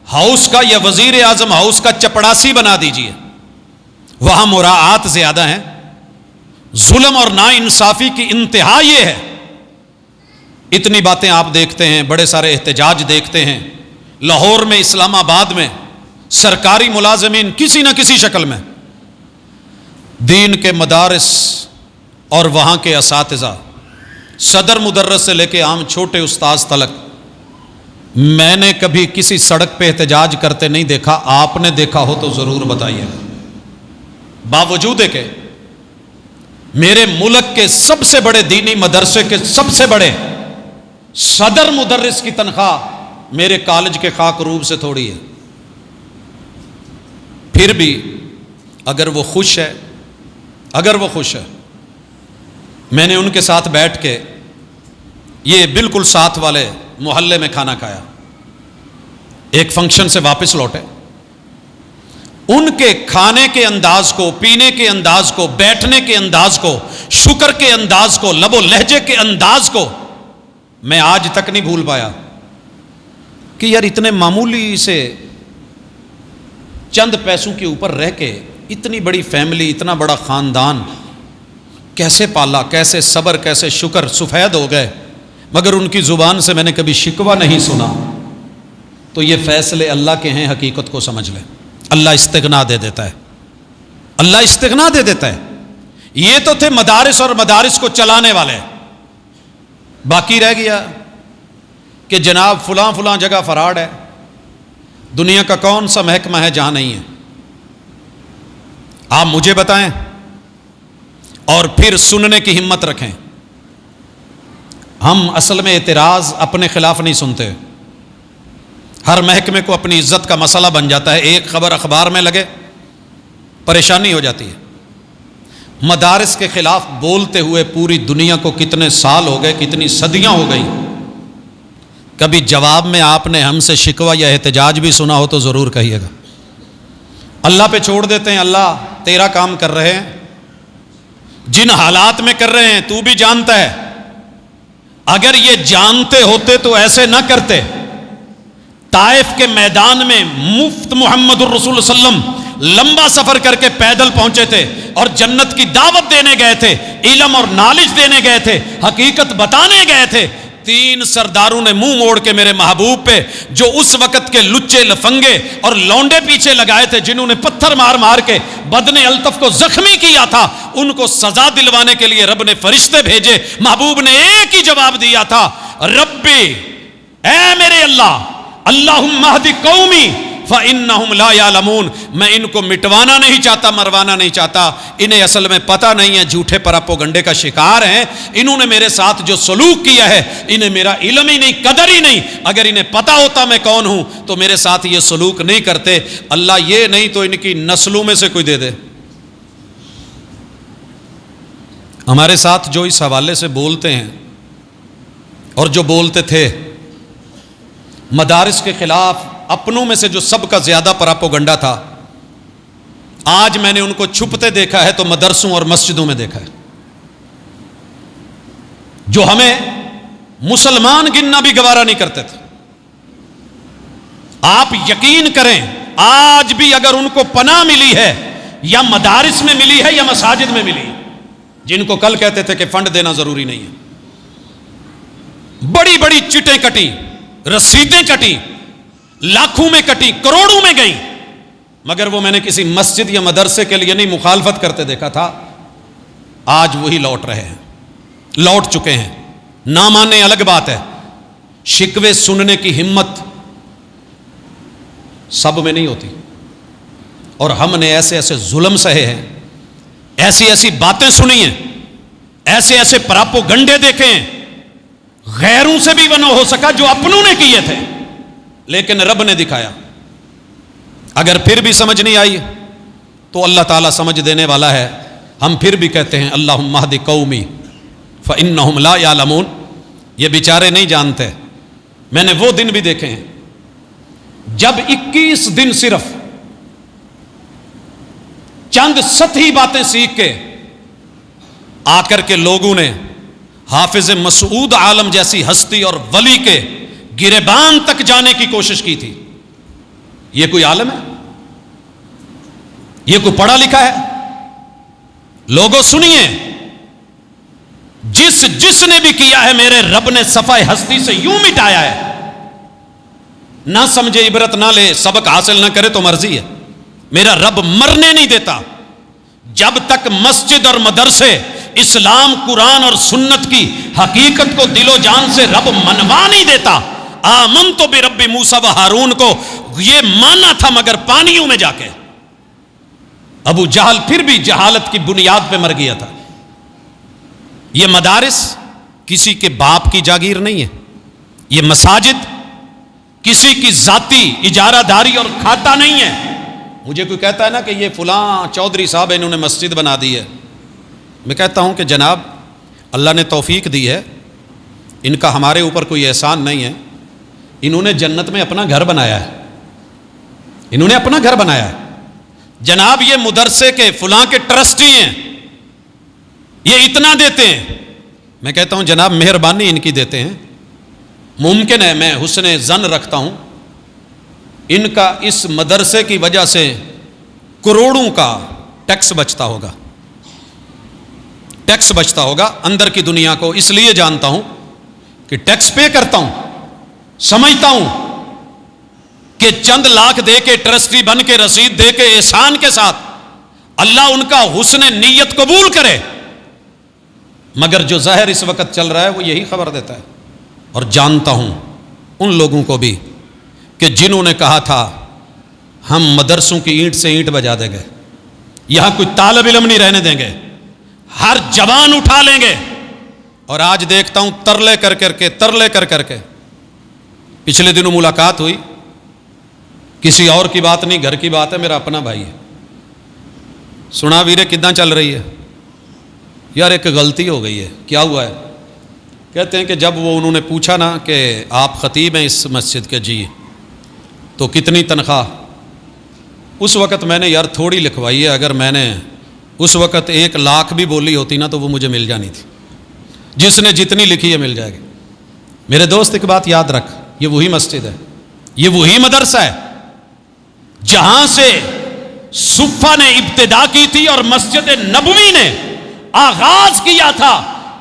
ہاؤس کا یا وزیر اعظم ہاؤس کا چپڑاسی بنا دیجئے، وہاں مراعات زیادہ ہیں۔ ظلم اور ناانصافی کی انتہا یہ ہے۔ اتنی باتیں آپ دیکھتے ہیں، بڑے سارے احتجاج دیکھتے ہیں۔ لاہور میں، اسلام آباد میں سرکاری ملازمین کسی نہ کسی شکل میں، دین کے مدارس اور وہاں کے اساتذہ، صدر مدرس سے لے کے عام چھوٹے استاذ تلک، میں نے کبھی کسی سڑک پہ احتجاج کرتے نہیں دیکھا۔ آپ نے دیکھا ہو تو ضرور بتائیے۔ باوجود ہے کہ میرے ملک کے سب سے بڑے دینی مدرسے کے سب سے بڑے صدر مدرس کی تنخواہ میرے کالج کے خاک روب سے تھوڑی ہے، پھر بھی اگر وہ خوش ہے، میں نے ان کے ساتھ بیٹھ کے یہ بالکل ساتھ والے محلے میں کھانا کھایا، ایک فنکشن سے واپس لوٹے، ان کے کھانے کے انداز کو، پینے کے انداز کو، بیٹھنے کے انداز کو، شکر کے انداز کو، لب و لہجے کے انداز کو میں آج تک نہیں بھول پایا کہ یار اتنے معمولی سے چند پیسوں کے اوپر رہ کے اتنی بڑی فیملی، اتنا بڑا خاندان کیسے پالا، کیسے صبر، کیسے شکر، سفید ہو گئے، مگر ان کی زبان سے میں نے کبھی شکوہ نہیں سنا۔ تو یہ فیصلے اللہ کے ہیں، حقیقت کو سمجھ لیں۔ اللہ استغنا دے دیتا ہے، اللہ استغنا دے دیتا ہے۔ یہ تو تھے مدارس اور مدارس کو چلانے والے، باقی رہ گیا کہ جناب فلاں فلاں جگہ فراڈ ہے۔ دنیا کا کون سا محکمہ ہے جہاں نہیں ہے؟ آپ مجھے بتائیں، اور پھر سننے کی ہمت رکھیں۔ ہم اصل میں اعتراض اپنے خلاف نہیں سنتے، ہر محکمے کو اپنی عزت کا مسئلہ بن جاتا ہے، ایک خبر اخبار میں لگے پریشانی ہو جاتی ہے۔ مدارس کے خلاف بولتے ہوئے پوری دنیا کو کتنے سال ہو گئے، کتنی صدیاں ہو گئی، کبھی جواب میں آپ نے ہم سے شکوہ یا احتجاج بھی سنا ہو تو ضرور کہیے گا۔ اللہ پہ چھوڑ دیتے ہیں، اللہ تیرا کام کر رہے ہیں، جن حالات میں کر رہے ہیں تو بھی جانتا ہے۔ اگر یہ جانتے ہوتے تو ایسے نہ کرتے۔ طائف کے میدان میں مفت محمد الرسول صلی اللہ علیہ وسلم لمبا سفر کر کے پیدل پہنچے تھے اور جنت کی دعوت دینے گئے تھے، علم اور نالج دینے گئے تھے، حقیقت بتانے گئے تھے۔ 3 سرداروں نے منہ موڑ کے میرے محبوب پہ، جو اس وقت کے لچے لفنگے اور لونڈے پیچھے لگائے تھے، جنہوں نے پتھر مار مار کے بدن الطف کو زخمی کیا تھا، ان کو سزا دلوانے کے لیے رب نے فرشتے بھیجے۔ محبوب نے ایک ہی جواب دیا تھا، ربی، اے میرے اللہ، اللہم اہد قومی فإنہم لا یعلمون۔ میں ان کو مٹوانا نہیں چاہتا، مروانا نہیں چاہتا، انہیں اصل میں پتہ نہیں ہے، جھوٹے پراپوگنڈے کا شکار ہیں۔ انہوں نے میرے ساتھ جو سلوک کیا ہے، انہیں میرا علم ہی نہیں، قدر ہی نہیں۔ اگر انہیں پتہ ہوتا میں کون ہوں تو میرے ساتھ یہ سلوک نہیں کرتے۔ اللہ یہ نہیں تو ان کی نسلوں میں سے کوئی دے دے۔ ہمارے ساتھ جو اس حوالے سے بولتے ہیں اور جو بولتے تھے مدارس کے خلاف، اپنوں میں سے جو سب کا زیادہ پراپوگنڈا تھا، آج میں نے ان کو چھپتے دیکھا ہے تو مدرسوں اور مسجدوں میں دیکھا ہے۔ جو ہمیں مسلمان گننا بھی گوارا نہیں کرتے تھے، آپ یقین کریں آج بھی اگر ان کو پناہ ملی ہے، یا مدارس میں ملی ہے یا مساجد میں ملی ہے، جن کو کل کہتے تھے کہ فنڈ دینا ضروری نہیں ہے، بڑی بڑی چٹیں کٹی، رسیدیں کٹی، لاکھوں میں کٹی، کروڑوں میں گئی، مگر وہ میں نے کسی مسجد یا مدرسے کے لیے نہیں، مخالفت کرتے دیکھا تھا۔ آج وہی لوٹ رہے ہیں، لوٹ چکے ہیں۔ نہ ماننے الگ بات ہے، شکوے سننے کی ہمت سب میں نہیں ہوتی، اور ہم نے ایسے ایسے ظلم سہے ہیں، ایسی ایسی باتیں سنی ہیں، ایسے ایسے پراپوگنڈے دیکھے ہیں، غیروں سے بھی وہ نہ ہو سکا جو اپنوں نے کیے تھے، لیکن رب نے دکھایا۔ اگر پھر بھی سمجھ نہیں آئی تو اللہ تعالیٰ سمجھ دینے والا ہے۔ ہم پھر بھی کہتے ہیں اللہم اہد قومی فإنہم لا یعلمون، یہ بیچارے نہیں جانتے۔ میں نے وہ دن بھی دیکھے ہیں جب 21 دن صرف چند سطحی باتیں سیکھ کے آ کر کے لوگوں نے حافظ مسعود عالم جیسی ہستی اور ولی کے گریبان تک جانے کی کوشش کی تھی۔ یہ کوئی عالم ہے؟ یہ کوئی پڑھا لکھا ہے؟ لوگوں سنیے، جس نے بھی کیا ہے میرے رب نے صفحہ ہستی سے یوں مٹایا ہے۔ نہ سمجھے، عبرت نہ لے، سبق حاصل نہ کرے تو مرضی ہے۔ میرا رب مرنے نہیں دیتا جب تک مسجد اور مدرسے اسلام، قرآن اور سنت کی حقیقت کو دل و جان سے رب منوا نہیں دیتا۔ آمنت برب موسیٰ و ہارون کو یہ مانا تھا مگر پانیوں میں جا کے۔ ابو جہل پھر بھی جہالت کی بنیاد پہ مر گیا تھا۔ یہ مدارس کسی کے باپ کی جاگیر نہیں ہے، یہ مساجد کسی کی ذاتی اجارہ داری اور کھاتا نہیں ہے۔ مجھے کوئی کہتا ہے نا کہ یہ فلاں چودھری صاحب انہوں نے مسجد بنا دی ہے، میں کہتا ہوں کہ جناب اللہ نے توفیق دی ہے، ان کا ہمارے اوپر کوئی احسان نہیں ہے۔ انہوں نے جنت میں اپنا گھر بنایا ہے، انہوں نے اپنا گھر بنایا ہے۔ جناب یہ مدرسے کے فلاں کے ٹرسٹی ہیں، یہ اتنا دیتے ہیں، میں کہتا ہوں جناب مہربانی ان کی دیتے ہیں، ممکن ہے میں حسن ظن رکھتا ہوں ان کا اس مدرسے کی وجہ سے کروڑوں کا ٹیکس بچتا ہوگا، ٹیکس بچتا ہوگا۔ اندر کی دنیا کو اس لیے جانتا ہوں کہ ٹیکس پے کرتا ہوں، سمجھتا ہوں کہ چند لاکھ دے کے ٹرسٹی بن کے رسید دے کے احسان کے ساتھ اللہ ان کا حسن نیت قبول کرے، مگر جو ظاہر اس وقت چل رہا ہے وہ یہی خبر دیتا ہے۔ اور جانتا ہوں ان لوگوں کو بھی کہ جنہوں نے کہا تھا ہم مدرسوں کی اینٹ سے اینٹ بجا دیں گے، یہاں کوئی طالب علم نہیں رہنے دیں گے، ہر جوان اٹھا لیں گے، اور آج دیکھتا ہوں ترلے کر کے پچھلے دنوں ملاقات ہوئی، کسی اور کی بات نہیں، گھر کی بات ہے، میرا اپنا بھائی ہے۔ سنا ویرے کداں چل رہی ہے؟ یار ایک غلطی ہو گئی ہے۔ کیا ہوا ہے؟ کہتے ہیں کہ جب وہ انہوں نے پوچھا نا کہ آپ خطیب ہیں اس مسجد کے، جی، تو کتنی تنخواہ؟ اس وقت میں نے یار تھوڑی لکھوائی ہے، اگر میں نے اس وقت 1 لاکھ بھی بولی ہوتی نا تو وہ مجھے مل جانی تھی، جس نے جتنی لکھی ہے مل جائے گی۔ میرے دوست ایک بات یاد رکھ، یہ وہی مسجد ہے، یہ وہی مدرسہ ہے جہاں سے صفہ نے ابتدا کی تھی اور مسجد نبوی نے آغاز کیا تھا۔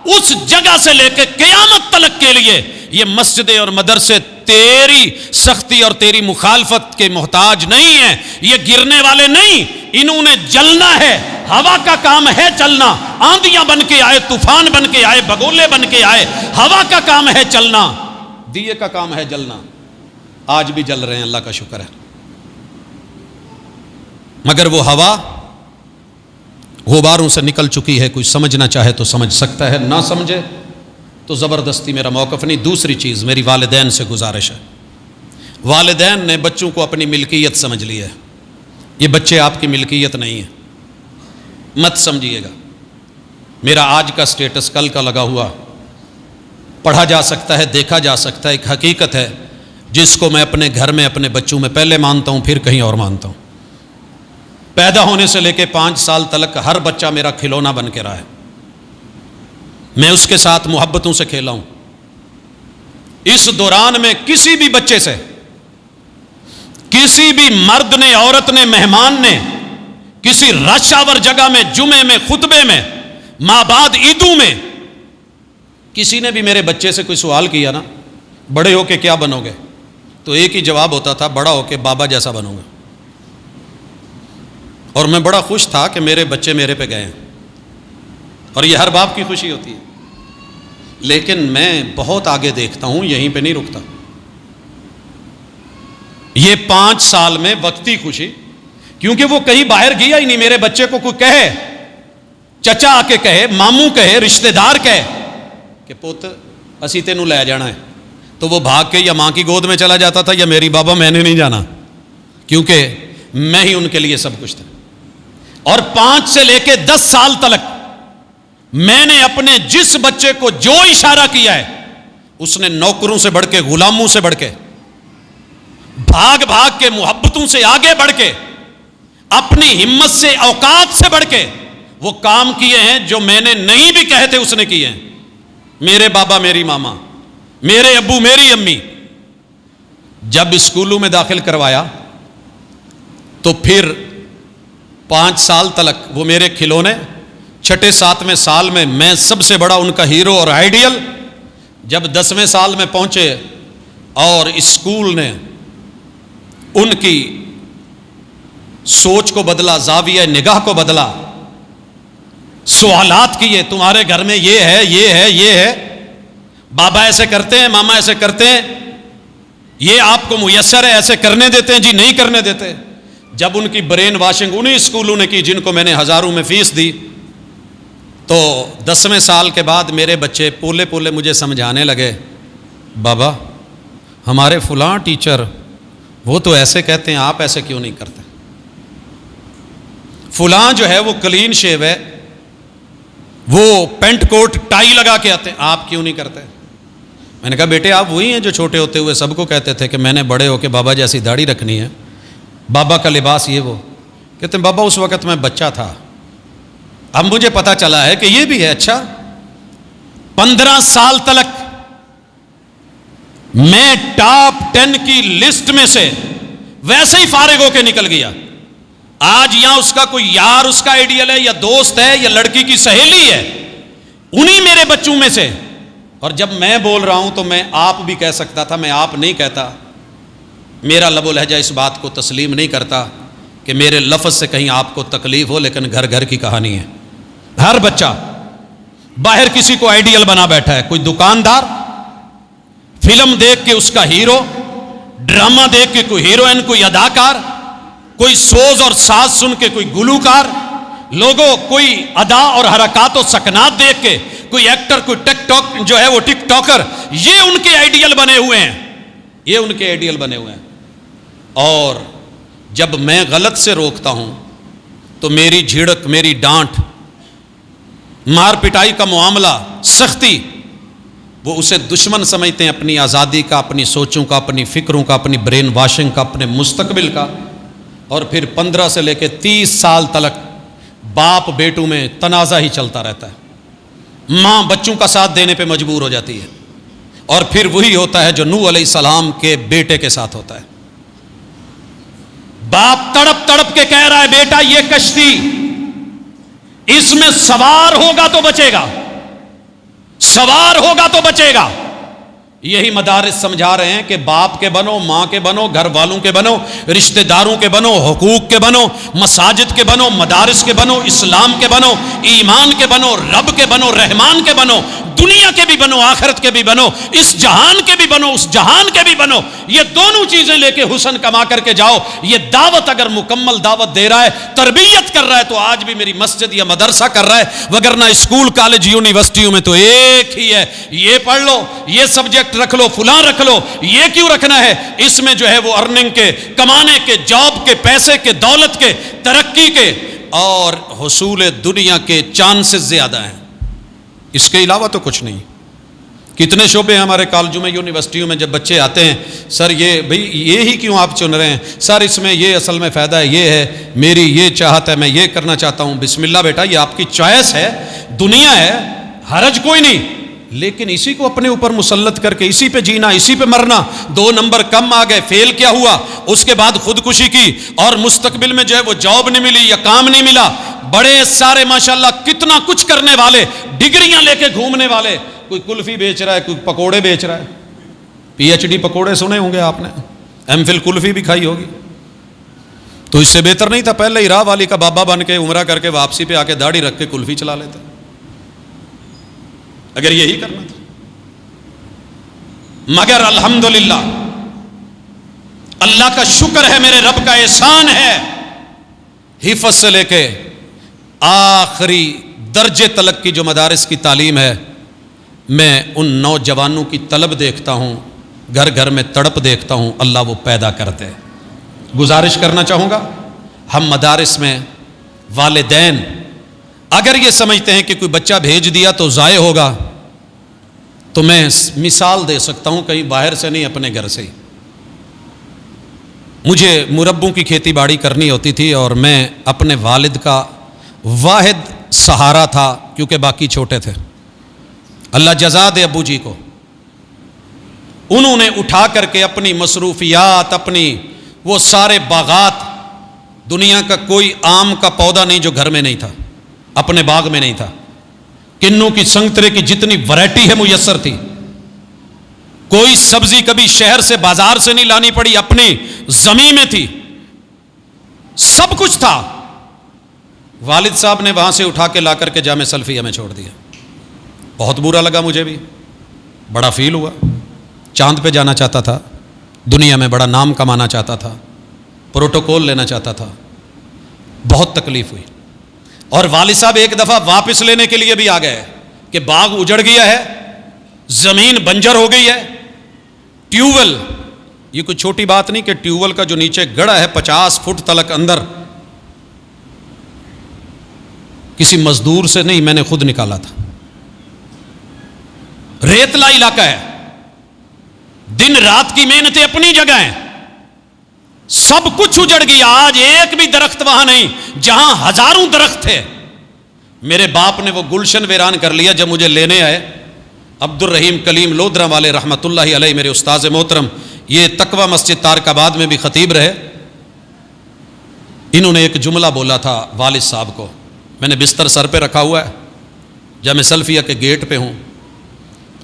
اس جگہ سے لے کے قیامت تلک کے لیے یہ مسجدیں اور مدرسے تیری سختی اور تیری مخالفت کے محتاج نہیں ہیں، یہ گرنے والے نہیں، انہوں نے جلنا ہے۔ ہوا کا کام ہے چلنا، آندیاں بن کے آئے، طوفان بن کے آئے، بگولے بن کے آئے، ہوا کا کام ہے چلنا، دیے کا کام ہے جلنا۔ آج بھی جل رہے ہیں، اللہ کا شکر ہے، مگر وہ ہوا غباروں سے نکل چکی ہے۔ کوئی سمجھنا چاہے تو سمجھ سکتا ہے، نہ سمجھے تو زبردستی میرا موقف نہیں۔ دوسری چیز میری والدین سے گزارش ہے، والدین نے بچوں کو اپنی ملکیت سمجھ لی ہے، یہ بچے آپ کی ملکیت نہیں ہیں، مت سمجھیے گا۔ میرا آج کا سٹیٹس کل کا لگا ہوا پڑھا جا سکتا ہے، دیکھا جا سکتا ہے، ایک حقیقت ہے جس کو میں اپنے گھر میں اپنے بچوں میں پہلے مانتا ہوں پھر کہیں اور مانتا ہوں۔ پیدا ہونے سے لے کے 5 سال تلک ہر بچہ میرا کھلونا بن کے رہا ہے، میں اس کے ساتھ محبتوں سے کھیلا ہوں۔ اس دوران میں کسی بھی بچے سے، کسی بھی مرد نے، عورت نے، مہمان نے، کسی رش آور جگہ میں، جمعے میں، خطبے میں، ماں بعد عیدوں میں، کسی نے بھی میرے بچے سے کوئی سوال کیا نا بڑے ہو کے کیا بنو گے، تو ایک ہی جواب ہوتا تھا، بڑا ہو کے بابا جیسا بنوں گا۔ اور میں بڑا خوش تھا کہ میرے بچے میرے پہ گئے ہیں، اور یہ ہر باپ کی خوشی ہوتی ہے، لیکن میں بہت آگے دیکھتا ہوں، یہیں پہ نہیں رکتا۔ یہ 5 سال میں وقتی خوشی، کیونکہ وہ کہیں باہر گیا ہی نہیں۔ میرے بچے کو کوئی کہے، چچا آ کے کہے، ماموں کہے، رشتہ دار کہے کہ پوت اسی تینوں لے جانا ہے، تو وہ بھاگ کے یا ماں کی گود میں چلا جاتا تھا یا میری بابا میں نے نہیں جانا، کیونکہ میں ہی ان کے لیے سب کچھ تھا۔ اور 5 سے لے کے 10 سال تک میں نے اپنے جس بچے کو جو اشارہ کیا ہے اس نے نوکروں سے بڑھ کے، غلاموں سے بڑھ کے، بھاگ بھاگ کے، محبتوں سے آگے بڑھ کے، اپنی ہمت سے، اوقات سے بڑھ کے وہ کام کیے ہیں جو میں نے نہیں بھی کہے تھے اس نے کیے ہیں۔ میرے بابا، میری ماما، میرے ابو، میری امی جب اسکولوں میں داخل کروایا تو پھر 5 سال تک وہ میرے کھلونے، 6 7ویں سال میں میں سب سے بڑا ان کا ہیرو اور آئیڈیل۔ جب 10ویں سال میں پہنچے اور اسکول نے ان کی سوچ کو بدلا، زاویہ نگاہ کو بدلا، سوالات کیے، تمہارے گھر میں یہ ہے، یہ ہے، یہ ہے، بابا ایسے کرتے ہیں، ماما ایسے کرتے ہیں، یہ آپ کو میسر ہے، ایسے کرنے دیتے ہیں؟ جی نہیں کرنے دیتے۔ جب ان کی برین واشنگ انہی اسکولوں نے کی جن کو میں نے ہزاروں میں فیس دی، تو 10ویں سال کے بعد میرے بچے پولے پولے مجھے سمجھانے لگے، بابا ہمارے فلاں ٹیچر وہ تو ایسے کہتے ہیں، آپ ایسے کیوں نہیں کرتے؟ فلاں جو ہے وہ کلین شیو ہے، وہ پینٹ کوٹ ٹائی لگا کے آتے ہیں، آپ کیوں نہیں کرتے؟ میں نے کہا بیٹے آپ وہی ہیں جو چھوٹے ہوتے ہوئے سب کو کہتے تھے کہ میں نے بڑے ہو کے بابا جیسی داڑھی رکھنی ہے، بابا کا لباس یہ وہ۔ کہتے ہیں بابا اس وقت میں بچہ تھا، اب مجھے پتا چلا ہے کہ یہ بھی ہے۔ اچھا 15 سال تک میں ٹاپ 10 کی لسٹ میں سے ویسے ہی فارغ ہو کے نکل گیا۔ آج یہاں اس کا کوئی یار اس کا آئیڈیل ہے، یا دوست ہے، یا لڑکی کی سہیلی ہے، انہی میرے بچوں میں سے۔ اور جب میں بول رہا ہوں تو میں آپ بھی کہہ سکتا تھا، میں آپ نہیں کہتا، میرا لب و لہجہ اس بات کو تسلیم نہیں کرتا کہ میرے لفظ سے کہیں آپ کو تکلیف ہو، لیکن گھر گھر کی کہانی ہے۔ ہر بچہ باہر کسی کو آئیڈیل بنا بیٹھا ہے، کوئی دکاندار فلم دیکھ کے اس کا ہیرو، ڈرامہ دیکھ کے کوئی ہیروئن، کوئی اداکار، کوئی سوز اور ساز سن کے کوئی گلوکار، لوگوں کوئی ادا اور حرکات و سکنات دیکھ کے کوئی ایکٹر، کوئی ٹک ٹاک جو ہے وہ ٹک ٹاکر، یہ ان کے آئیڈیل بنے ہوئے ہیں، یہ ان کے آئیڈیل بنے ہوئے ہیں۔ اور جب میں غلط سے روکتا ہوں تو میری جھڑک، میری ڈانٹ، مار پٹائی کا معاملہ، سختی، وہ اسے دشمن سمجھتے ہیں اپنی آزادی کا، اپنی سوچوں کا، اپنی فکروں کا، اپنی برین واشنگ کا، اپنے مستقبل کا۔ اور پھر 15 سے لے کے 30 سال تک باپ بیٹوں میں تنازع ہی چلتا رہتا ہے، ماں بچوں کا ساتھ دینے پہ مجبور ہو جاتی ہے، اور پھر وہی ہوتا ہے جو نوح علیہ السلام کے بیٹے کے ساتھ ہوتا ہے۔ باپ تڑپ تڑپ کے کہہ رہا ہے بیٹا یہ کشتی، اس میں سوار ہوگا تو بچے گا، سوار ہوگا تو بچے گا۔ یہی مدارس سمجھا رہے ہیں کہ باپ کے بنو، ماں کے بنو، گھر والوں کے بنو، رشتہ داروں کے بنو، حقوق کے بنو، مساجد کے بنو، مدارس کے بنو، اسلام کے بنو، ایمان کے بنو، رب کے بنو، رحمان کے بنو، دنیا کے بھی بنو، آخرت کے بھی بنو، اس جہان کے بھی بنو، اس جہان کے بھی بنو۔ یہ دونوں چیزیں لے کے حسن کما کر کے جاؤ۔ یہ دعوت اگر مکمل دعوت دے رہا ہے، تربیت کر رہا ہے، تو آج بھی میری مسجد یا مدرسہ کر رہا ہے، وگرنہ اسکول، کالج، یونیورسٹیوں میں تو ایک ہی ہے، یہ پڑھ لو، یہ سبجیکٹ رکھ لو، فلاں رکھ لو۔ یہ کیوں رکھنا ہے؟ اس میں جو ہے وہ ارننگ کے، کمانے کے، جاب کے، پیسے کے، دولت کے، ترقی کے اور حصول دنیا کے چانسز زیادہ ہیں، اس کے علاوہ تو کچھ نہیں۔ کتنے شعبے ہیں ہمارے کالجوں میں، یونیورسٹیوں میں، جب بچے آتے ہیں، سر یہ بھئی یہ ہی کیوں آپ چن رہے ہیں؟ سر اس میں یہ اصل میں فائدہ ہے، یہ ہے، میری یہ چاہت ہے، میں یہ کرنا چاہتا ہوں۔ بسم اللہ بیٹا، یہ آپ کی چوائس ہے، دنیا ہے، حرج کوئی نہیں، لیکن اسی کو اپنے اوپر مسلط کر کے اسی پہ جینا، اسی پہ مرنا۔ 2 نمبر کم آ گئے، فیل کیا ہوا؟ اس کے بعد خودکشی کی، اور مستقبل میں جو ہے وہ جاب نہیں ملی یا کام نہیں ملا۔ بڑے سارے ماشاءاللہ کتنا کچھ کرنے والے، ڈگریاں لے کے گھومنے والے، کوئی کلفی بیچ رہا ہے، کوئی پکوڑے بیچ رہا ہے۔ پی ایچ ڈی پکوڑے سنے ہوں گے آپ نے، ایم فل کلفی بھی کھائی ہوگی۔ تو اس سے بہتر نہیں تھا پہلے ہی راہ والی کا بابا بن کے عمرہ کر کے واپسی پہ آ کے داڑھی رکھ کے کلفی چلا لیتے، اگر یہی کرنا تھا۔ مگر الحمدللہ اللہ کا شکر ہے، میرے رب کا احسان ہے، حفظ سے لے کے آخری درجے تلک کی جو مدارس کی تعلیم ہے، میں ان نوجوانوں کی طلب دیکھتا ہوں، گھر گھر میں تڑپ دیکھتا ہوں، اللہ وہ پیدا کرتے۔ گزارش کرنا چاہوں گا، ہم مدارس میں والدین اگر یہ سمجھتے ہیں کہ کوئی بچہ بھیج دیا تو ضائع ہوگا، تو میں مثال دے سکتا ہوں، کہیں باہر سے نہیں، اپنے گھر سے ہی۔ مجھے مربوں کی کھیتی باڑی کرنی ہوتی تھی اور میں اپنے والد کا واحد سہارا تھا، کیونکہ باقی چھوٹے تھے۔ اللہ جزا دے ابو جی کو، انہوں نے اٹھا کر کے اپنی مصروفیات، اپنی وہ سارے باغات، دنیا کا کوئی آم کا پودا نہیں جو گھر میں نہیں تھا، اپنے باغ میں نہیں تھا، کنوں کی، سنگترے کی جتنی ورائٹی ہے میسر تھی، کوئی سبزی کبھی شہر سے بازار سے نہیں لانی پڑی، اپنی زمین میں تھی، سب کچھ تھا۔ والد صاحب نے وہاں سے اٹھا کے لا کر کے جامع سلفیہ میں چھوڑ دیا۔ بہت برا لگا، مجھے بھی بڑا فیل ہوا۔ چاند پہ جانا چاہتا تھا، دنیا میں بڑا نام کمانا چاہتا تھا، پروٹوکول لینا چاہتا تھا، بہت تکلیف ہوئی۔ اور والد صاحب ایک دفعہ واپس لینے کے لیے بھی آ گئے کہ باغ اجڑ گیا ہے، زمین بنجر ہو گئی ہے، ٹیوبویل، یہ کوئی چھوٹی بات نہیں کہ ٹیوبویل کا جو نیچے گڑھا ہے 50 فٹ تلک اندر، کسی مزدور سے نہیں، میں نے خود نکالا تھا۔ ریتلا علاقہ ہے، دن رات کی محنتیں اپنی جگہ ہیں، سب کچھ اجڑ گیا، آج ایک بھی درخت وہاں نہیں جہاں ہزاروں درخت تھے۔ میرے باپ نے وہ گلشن ویران کر لیا۔ جب مجھے لینے آئے عبد الرحیم کلیم لودھرا والے رحمۃ اللہ علیہ، میرے استاذ محترم، یہ تقوی مسجد تارکآباد میں بھی خطیب رہے، انہوں نے ایک جملہ بولا تھا والد صاحب کو۔ میں نے بستر سر پہ رکھا ہوا ہے، جامع سلفیہ کے گیٹ پہ ہوں،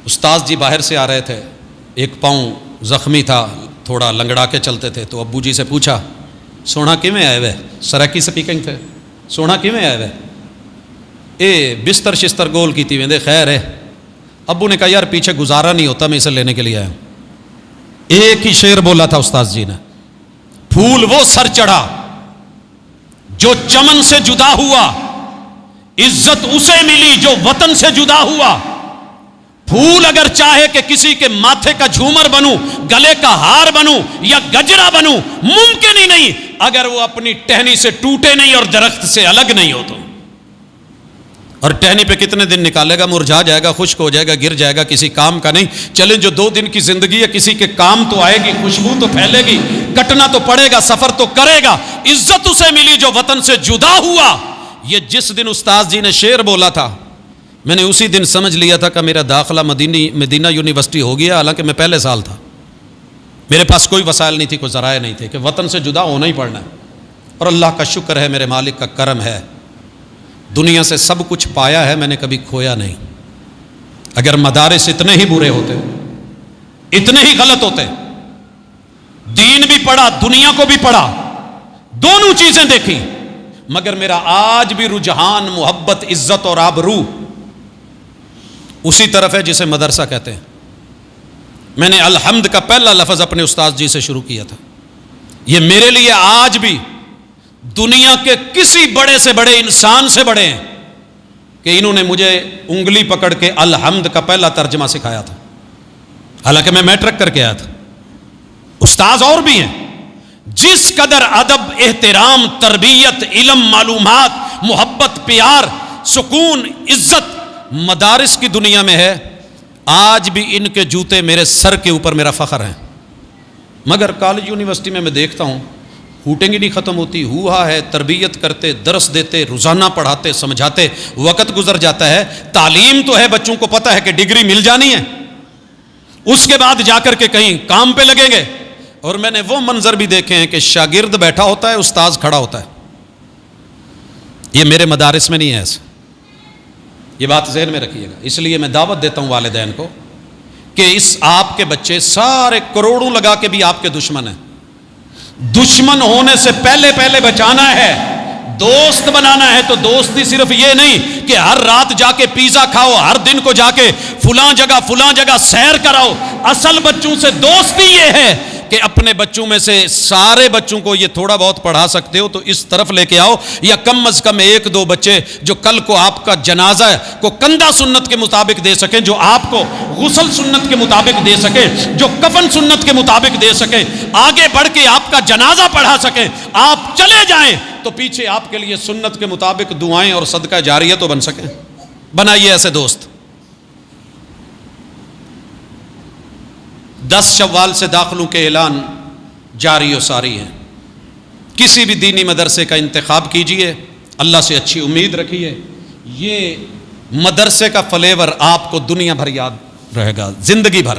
استاذ جی باہر سے آ رہے تھے، ایک پاؤں زخمی تھا، تھوڑا لنگڑا کے چلتے تھے، تو ابو جی سے پوچھا سونا کیویں آئے وے، سرکی سپیکنگ تھے، سونا کیویں آئے وے، اے بستر شستر گول کی تھی ویندے خیر ہے۔ ابو نے کہا یار پیچھے گزارا نہیں ہوتا، میں اسے لینے کے لیے آیا ہوں۔ ایک ہی شعر بولا تھا استاذ جی نے، پھول وہ سر چڑھا جو چمن سے جدا ہوا، عزت اسے ملی جو وطن سے جدا ہوا۔ پھول اگر چاہے کہ کسی کے ماتھے کا جھومر بنوں، گلے کا ہار بنوں یا گجرا بنوں، ممکن ہی نہیں اگر وہ اپنی ٹہنی سے ٹوٹے نہیں اور درخت سے الگ نہیں ہو تو۔ اور ٹہنی پہ کتنے دن نکالے گا، مرجھا جائے گا، خشک ہو جائے گا، گر جائے گا، کسی کام کا نہیں۔ چلیں جو 2 دن کی زندگی ہے، کسی کے کام تو آئے گی، خوشبو تو پھیلے گی، کٹنا تو پڑے گا، سفر تو کرے گا۔ عزت اسے ملی جو وطن سے جدا ہوا۔ یہ جس دن استاذ جی نے شعر بولا تھا، میں نے اسی دن سمجھ لیا تھا کہ میرا داخلہ مدینہ یونیورسٹی ہو گیا، حالانکہ میں پہلے سال تھا، میرے پاس کوئی وسائل نہیں تھی، کوئی ذرائع نہیں تھے، کہ وطن سے جدا ہونا ہی پڑنا ہے۔ اور اللہ کا شکر ہے، میرے مالک کا کرم ہے، دنیا سے سب کچھ پایا ہے، میں نے کبھی کھویا نہیں۔ اگر مدارس اتنے ہی برے ہوتے، اتنے ہی غلط ہوتے، دین بھی پڑھا، دنیا کو بھی پڑھا، دونوں چیزیں دیکھی، مگر میرا آج بھی رجحان محبت، عزت اور آبرو اسی طرف ہے جسے مدرسہ کہتے ہیں۔ میں نے الحمد کا پہلا لفظ اپنے استاذ جی سے شروع کیا تھا۔ یہ میرے لیے آج بھی دنیا کے کسی بڑے سے بڑے انسان سے بڑے ہیں کہ انہوں نے مجھے انگلی پکڑ کے الحمد کا پہلا ترجمہ سکھایا تھا، حالانکہ میں میٹرک کر کے آیا تھا۔ استاذ اور بھی ہیں، جس قدر ادب، احترام، تربیت، علم، معلومات، محبت، پیار، سکون، عزت مدارس کی دنیا میں ہے، آج بھی ان کے جوتے میرے سر کے اوپر میرا فخر ہے۔ مگر کالج یونیورسٹی میں دیکھتا ہوں ہوٹنگ ہی نہیں ختم ہوتی، ہوا ہے، تربیت کرتے، درس دیتے، روزانہ پڑھاتے، سمجھاتے، وقت گزر جاتا ہے۔ تعلیم تو ہے، بچوں کو پتہ ہے کہ ڈگری مل جانی ہے، اس کے بعد جا کر کے کہیں کام پہ لگیں گے۔ اور میں نے وہ منظر بھی دیکھے ہیں کہ شاگرد بیٹھا ہوتا ہے، استاذ کھڑا ہوتا ہے۔ یہ میرے مدارس میں نہیں ہے ایسا، یہ بات ذہن میں رکھیے گا۔ اس لیے میں دعوت دیتا ہوں والدین کو کہ اس آپ کے بچے سارے کروڑوں لگا کے بھی آپ کے دشمن ہیں، دشمن ہونے سے پہلے بچانا ہے، دوست بنانا ہے۔ تو دوستی صرف یہ نہیں کہ ہر رات جا کے پیزا کھاؤ، ہر دن کو جا کے فلاں جگہ سیر کراؤ۔ اصل بچوں سے دوستی یہ ہے کہ اپنے بچوں میں سے سارے بچوں کو یہ تھوڑا بہت پڑھا سکتے ہو تو اس طرف لے کے آؤ، یا کم از کم ایک دو بچے جو کل کو آپ کا جنازہ کو کندھا سنت کے مطابق دے سکیں، جو آپ کو غسل سنت کے مطابق دے سکے، جو کفن سنت کے مطابق دے سکے، آگے بڑھ کے آپ کا جنازہ پڑھا سکیں، آپ چلے جائیں تو پیچھے آپ کے لیے سنت کے مطابق دعائیں اور صدقہ جاریہ تو بن سکیں۔ بنائیے ایسے دوست۔ 10 شوال سے داخلوں کے اعلان جاری و ساری ہیں۔ کسی بھی دینی مدرسے کا انتخاب کیجئے، اللہ سے اچھی امید رکھیے، یہ مدرسے کا فلیور آپ کو دنیا بھر یاد رہے گا، زندگی بھر۔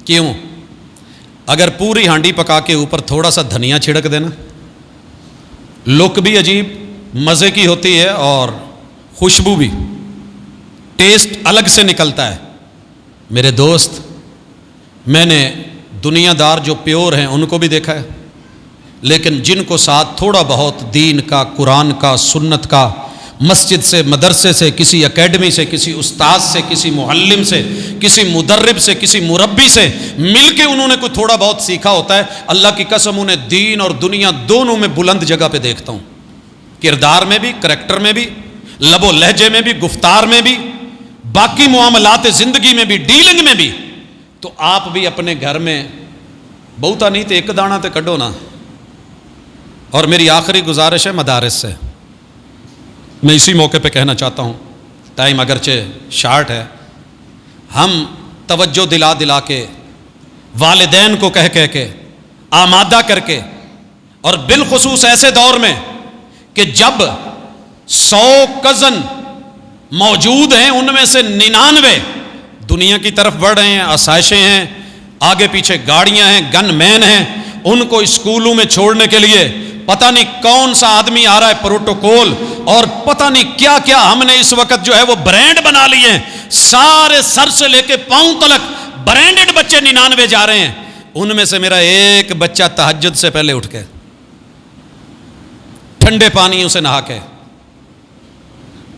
کیوں؟ اگر پوری ہانڈی پکا کے اوپر تھوڑا سا دھنیا چھڑک دینا، لک بھی عجیب مزے کی ہوتی ہے اور خوشبو بھی، ٹیسٹ الگ سے نکلتا ہے۔ میرے دوست، میں نے دنیا دار جو پیور ہیں ان کو بھی دیکھا ہے، لیکن جن کو ساتھ تھوڑا بہت دین کا، قرآن کا، سنت کا، مسجد سے، مدرسے سے، کسی اکیڈمی سے، کسی استاد سے، کسی معلم سے، کسی مدرب سے، کسی مربی سے مل کے انہوں نے کوئی تھوڑا بہت سیکھا ہوتا ہے، اللہ کی قسم انہیں دین اور دنیا دونوں میں بلند جگہ پہ دیکھتا ہوں، کردار میں بھی، کریکٹر میں بھی، لب و لہجے میں بھی، گفتار میں بھی، باقی معاملات زندگی میں بھی، ڈیلنگ میں بھی۔ تو آپ بھی اپنے گھر میں بہتا نہیں تو ایک دانہ تے کڈو نا۔ اور میری آخری گزارش ہے مدارس سے، میں اسی موقع پہ کہنا چاہتا ہوں، ٹائم اگرچہ شارٹ ہے، ہم توجہ دلا دلا کے، والدین کو کہہ کے، آمادہ کر کے، اور بالخصوص ایسے دور میں کہ جب 100 کزن موجود ہیں، ان میں سے 99 دنیا کی طرف بڑھ رہے ہیں، آسائشیں ہیں، آگے پیچھے گاڑیاں ہیں، گن مین ہیں، ان کو اسکولوں میں چھوڑنے کے لیے پتہ نہیں کون سا آدمی آ رہا ہے، پروٹوکول اور پتہ نہیں کیا کیا ہم نے اس وقت جو ہے وہ برانڈ بنا لیے ہیں، سارے سر سے لے کے پاؤں تلک برانڈڈ بچے 99 جا رہے ہیں۔ ان میں سے میرا ایک بچہ تہجد سے پہلے اٹھ کے ٹھنڈے پانیوں سے نہا کے،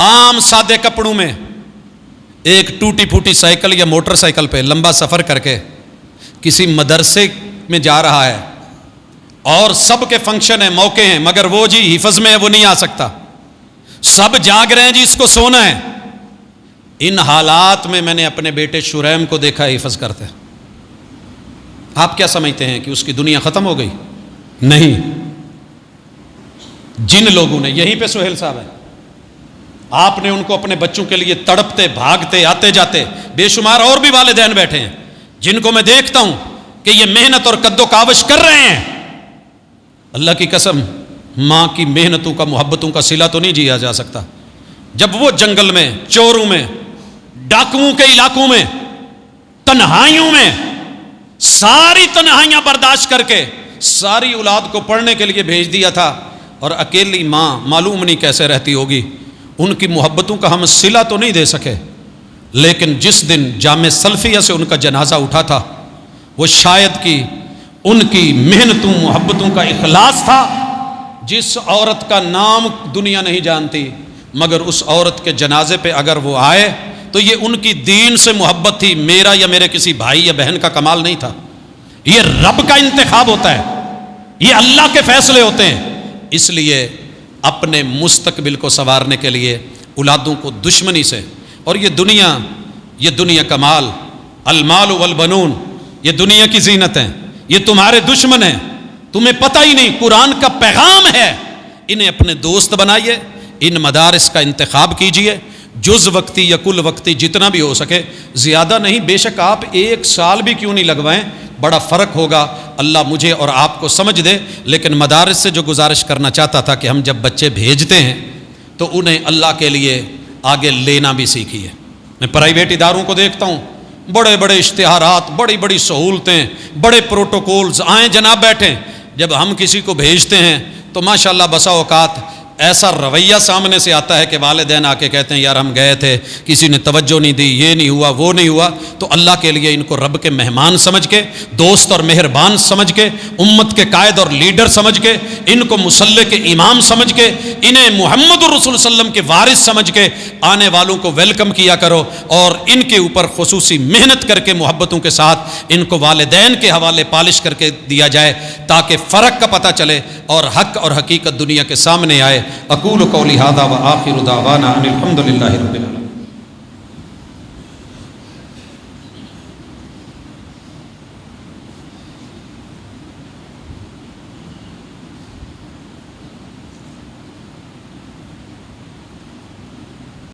عام سادے کپڑوں میں، ایک ٹوٹی پھوٹی سائیکل یا موٹر سائیکل پہ لمبا سفر کر کے کسی مدرسے میں جا رہا ہے، اور سب کے فنکشن ہیں، موقع ہیں، مگر وہ جی حفظ میں ہے، وہ نہیں آ سکتا، سب جاگ رہے ہیں جی اس کو سونا ہے۔ ان حالات میں میں نے اپنے بیٹے شریم کو دیکھا ہے حفظ کرتے۔ آپ کیا سمجھتے ہیں کہ اس کی دنیا ختم ہو گئی؟ نہیں، جن لوگوں نے، یہیں پہ سہیل صاحب ہے، آپ نے ان کو اپنے بچوں کے لیے تڑپتے، بھاگتے، آتے جاتے، بے شمار اور بھی والدین بیٹھے ہیں جن کو میں دیکھتا ہوں کہ یہ محنت اور کد و کاوش کر رہے ہیں۔ اللہ کی قسم، ماں کی محنتوں کا، محبتوں کا صلہ تو نہیں جیا جا سکتا جب وہ جنگل میں، چوروں میں، ڈاکوؤں کے علاقوں میں، تنہائیوں میں، ساری تنہائیاں برداشت کر کے ساری اولاد کو پڑھنے کے لیے بھیج دیا تھا، اور اکیلی ماں معلوم نہیں کیسے رہتی ہوگی۔ ان کی محبتوں کا ہم صلہ تو نہیں دے سکے، لیکن جس دن جامع سلفیہ سے ان کا جنازہ اٹھا تھا، وہ شاید کہ ان کی محنتوں، محبتوں کا اخلاص تھا۔ جس عورت کا نام دنیا نہیں جانتی، مگر اس عورت کے جنازے پہ اگر وہ آئے تو یہ ان کی دین سے محبت تھی، میرا یا میرے کسی بھائی یا بہن کا کمال نہیں تھا۔ یہ رب کا انتخاب ہوتا ہے، یہ اللہ کے فیصلے ہوتے ہیں۔ اس لیے اپنے مستقبل کو سنوارنے کے لیے اولادوں کو دشمنی سے، اور یہ دنیا کا مال، المال والبنون، یہ دنیا کی زینت ہیں، یہ تمہارے دشمن ہیں، تمہیں پتہ ہی نہیں قرآن کا پیغام ہے۔ انہیں اپنے دوست بنائیے، ان مدارس کا انتخاب کیجئے، جز وقتی یا کل وقتی جتنا بھی ہو سکے، زیادہ نہیں، بے شک آپ 1 سال بھی کیوں نہیں لگوائیں، بڑا فرق ہوگا۔ اللہ مجھے اور آپ کو سمجھ دے۔ لیکن مدارس سے جو گزارش کرنا چاہتا تھا کہ ہم جب بچے بھیجتے ہیں تو انہیں اللہ کے لیے آگے لینا بھی سیکھیے۔ میں پرائیویٹ اداروں کو دیکھتا ہوں، بڑے بڑے اشتہارات، بڑی بڑی سہولتیں، بڑے پروٹوکولز، آئیں جناب بیٹھیں، جب ہم کسی کو بھیجتے ہیں تو ماشاءاللہ بسا اوقات ایسا رویہ سامنے سے آتا ہے کہ والدین آ کے کہتے ہیں یار ہم گئے تھے, کسی نے توجہ نہیں دی, یہ نہیں ہوا, وہ نہیں ہوا, تو اللہ کے لیے ان کو رب کے مہمان سمجھ کے, دوست اور مہربان سمجھ کے, امت کے قائد اور لیڈر سمجھ کے, ان کو مصلی کے امام سمجھ کے, انہیں محمد الرسول صلی اللہ علیہ وسلم کے وارث سمجھ کے آنے والوں کو ویلکم کیا کرو, اور ان کے اوپر خصوصی محنت کر کے محبتوں کے ساتھ ان کو والدین کے حوالے پالش کر کے دیا جائے تاکہ فرق کا پتہ چلے اور حق اور حقیقت دنیا کے سامنے آئے. اقول قولی ھذا وآخر دعوانا ان الحمد للہ رب العالمین.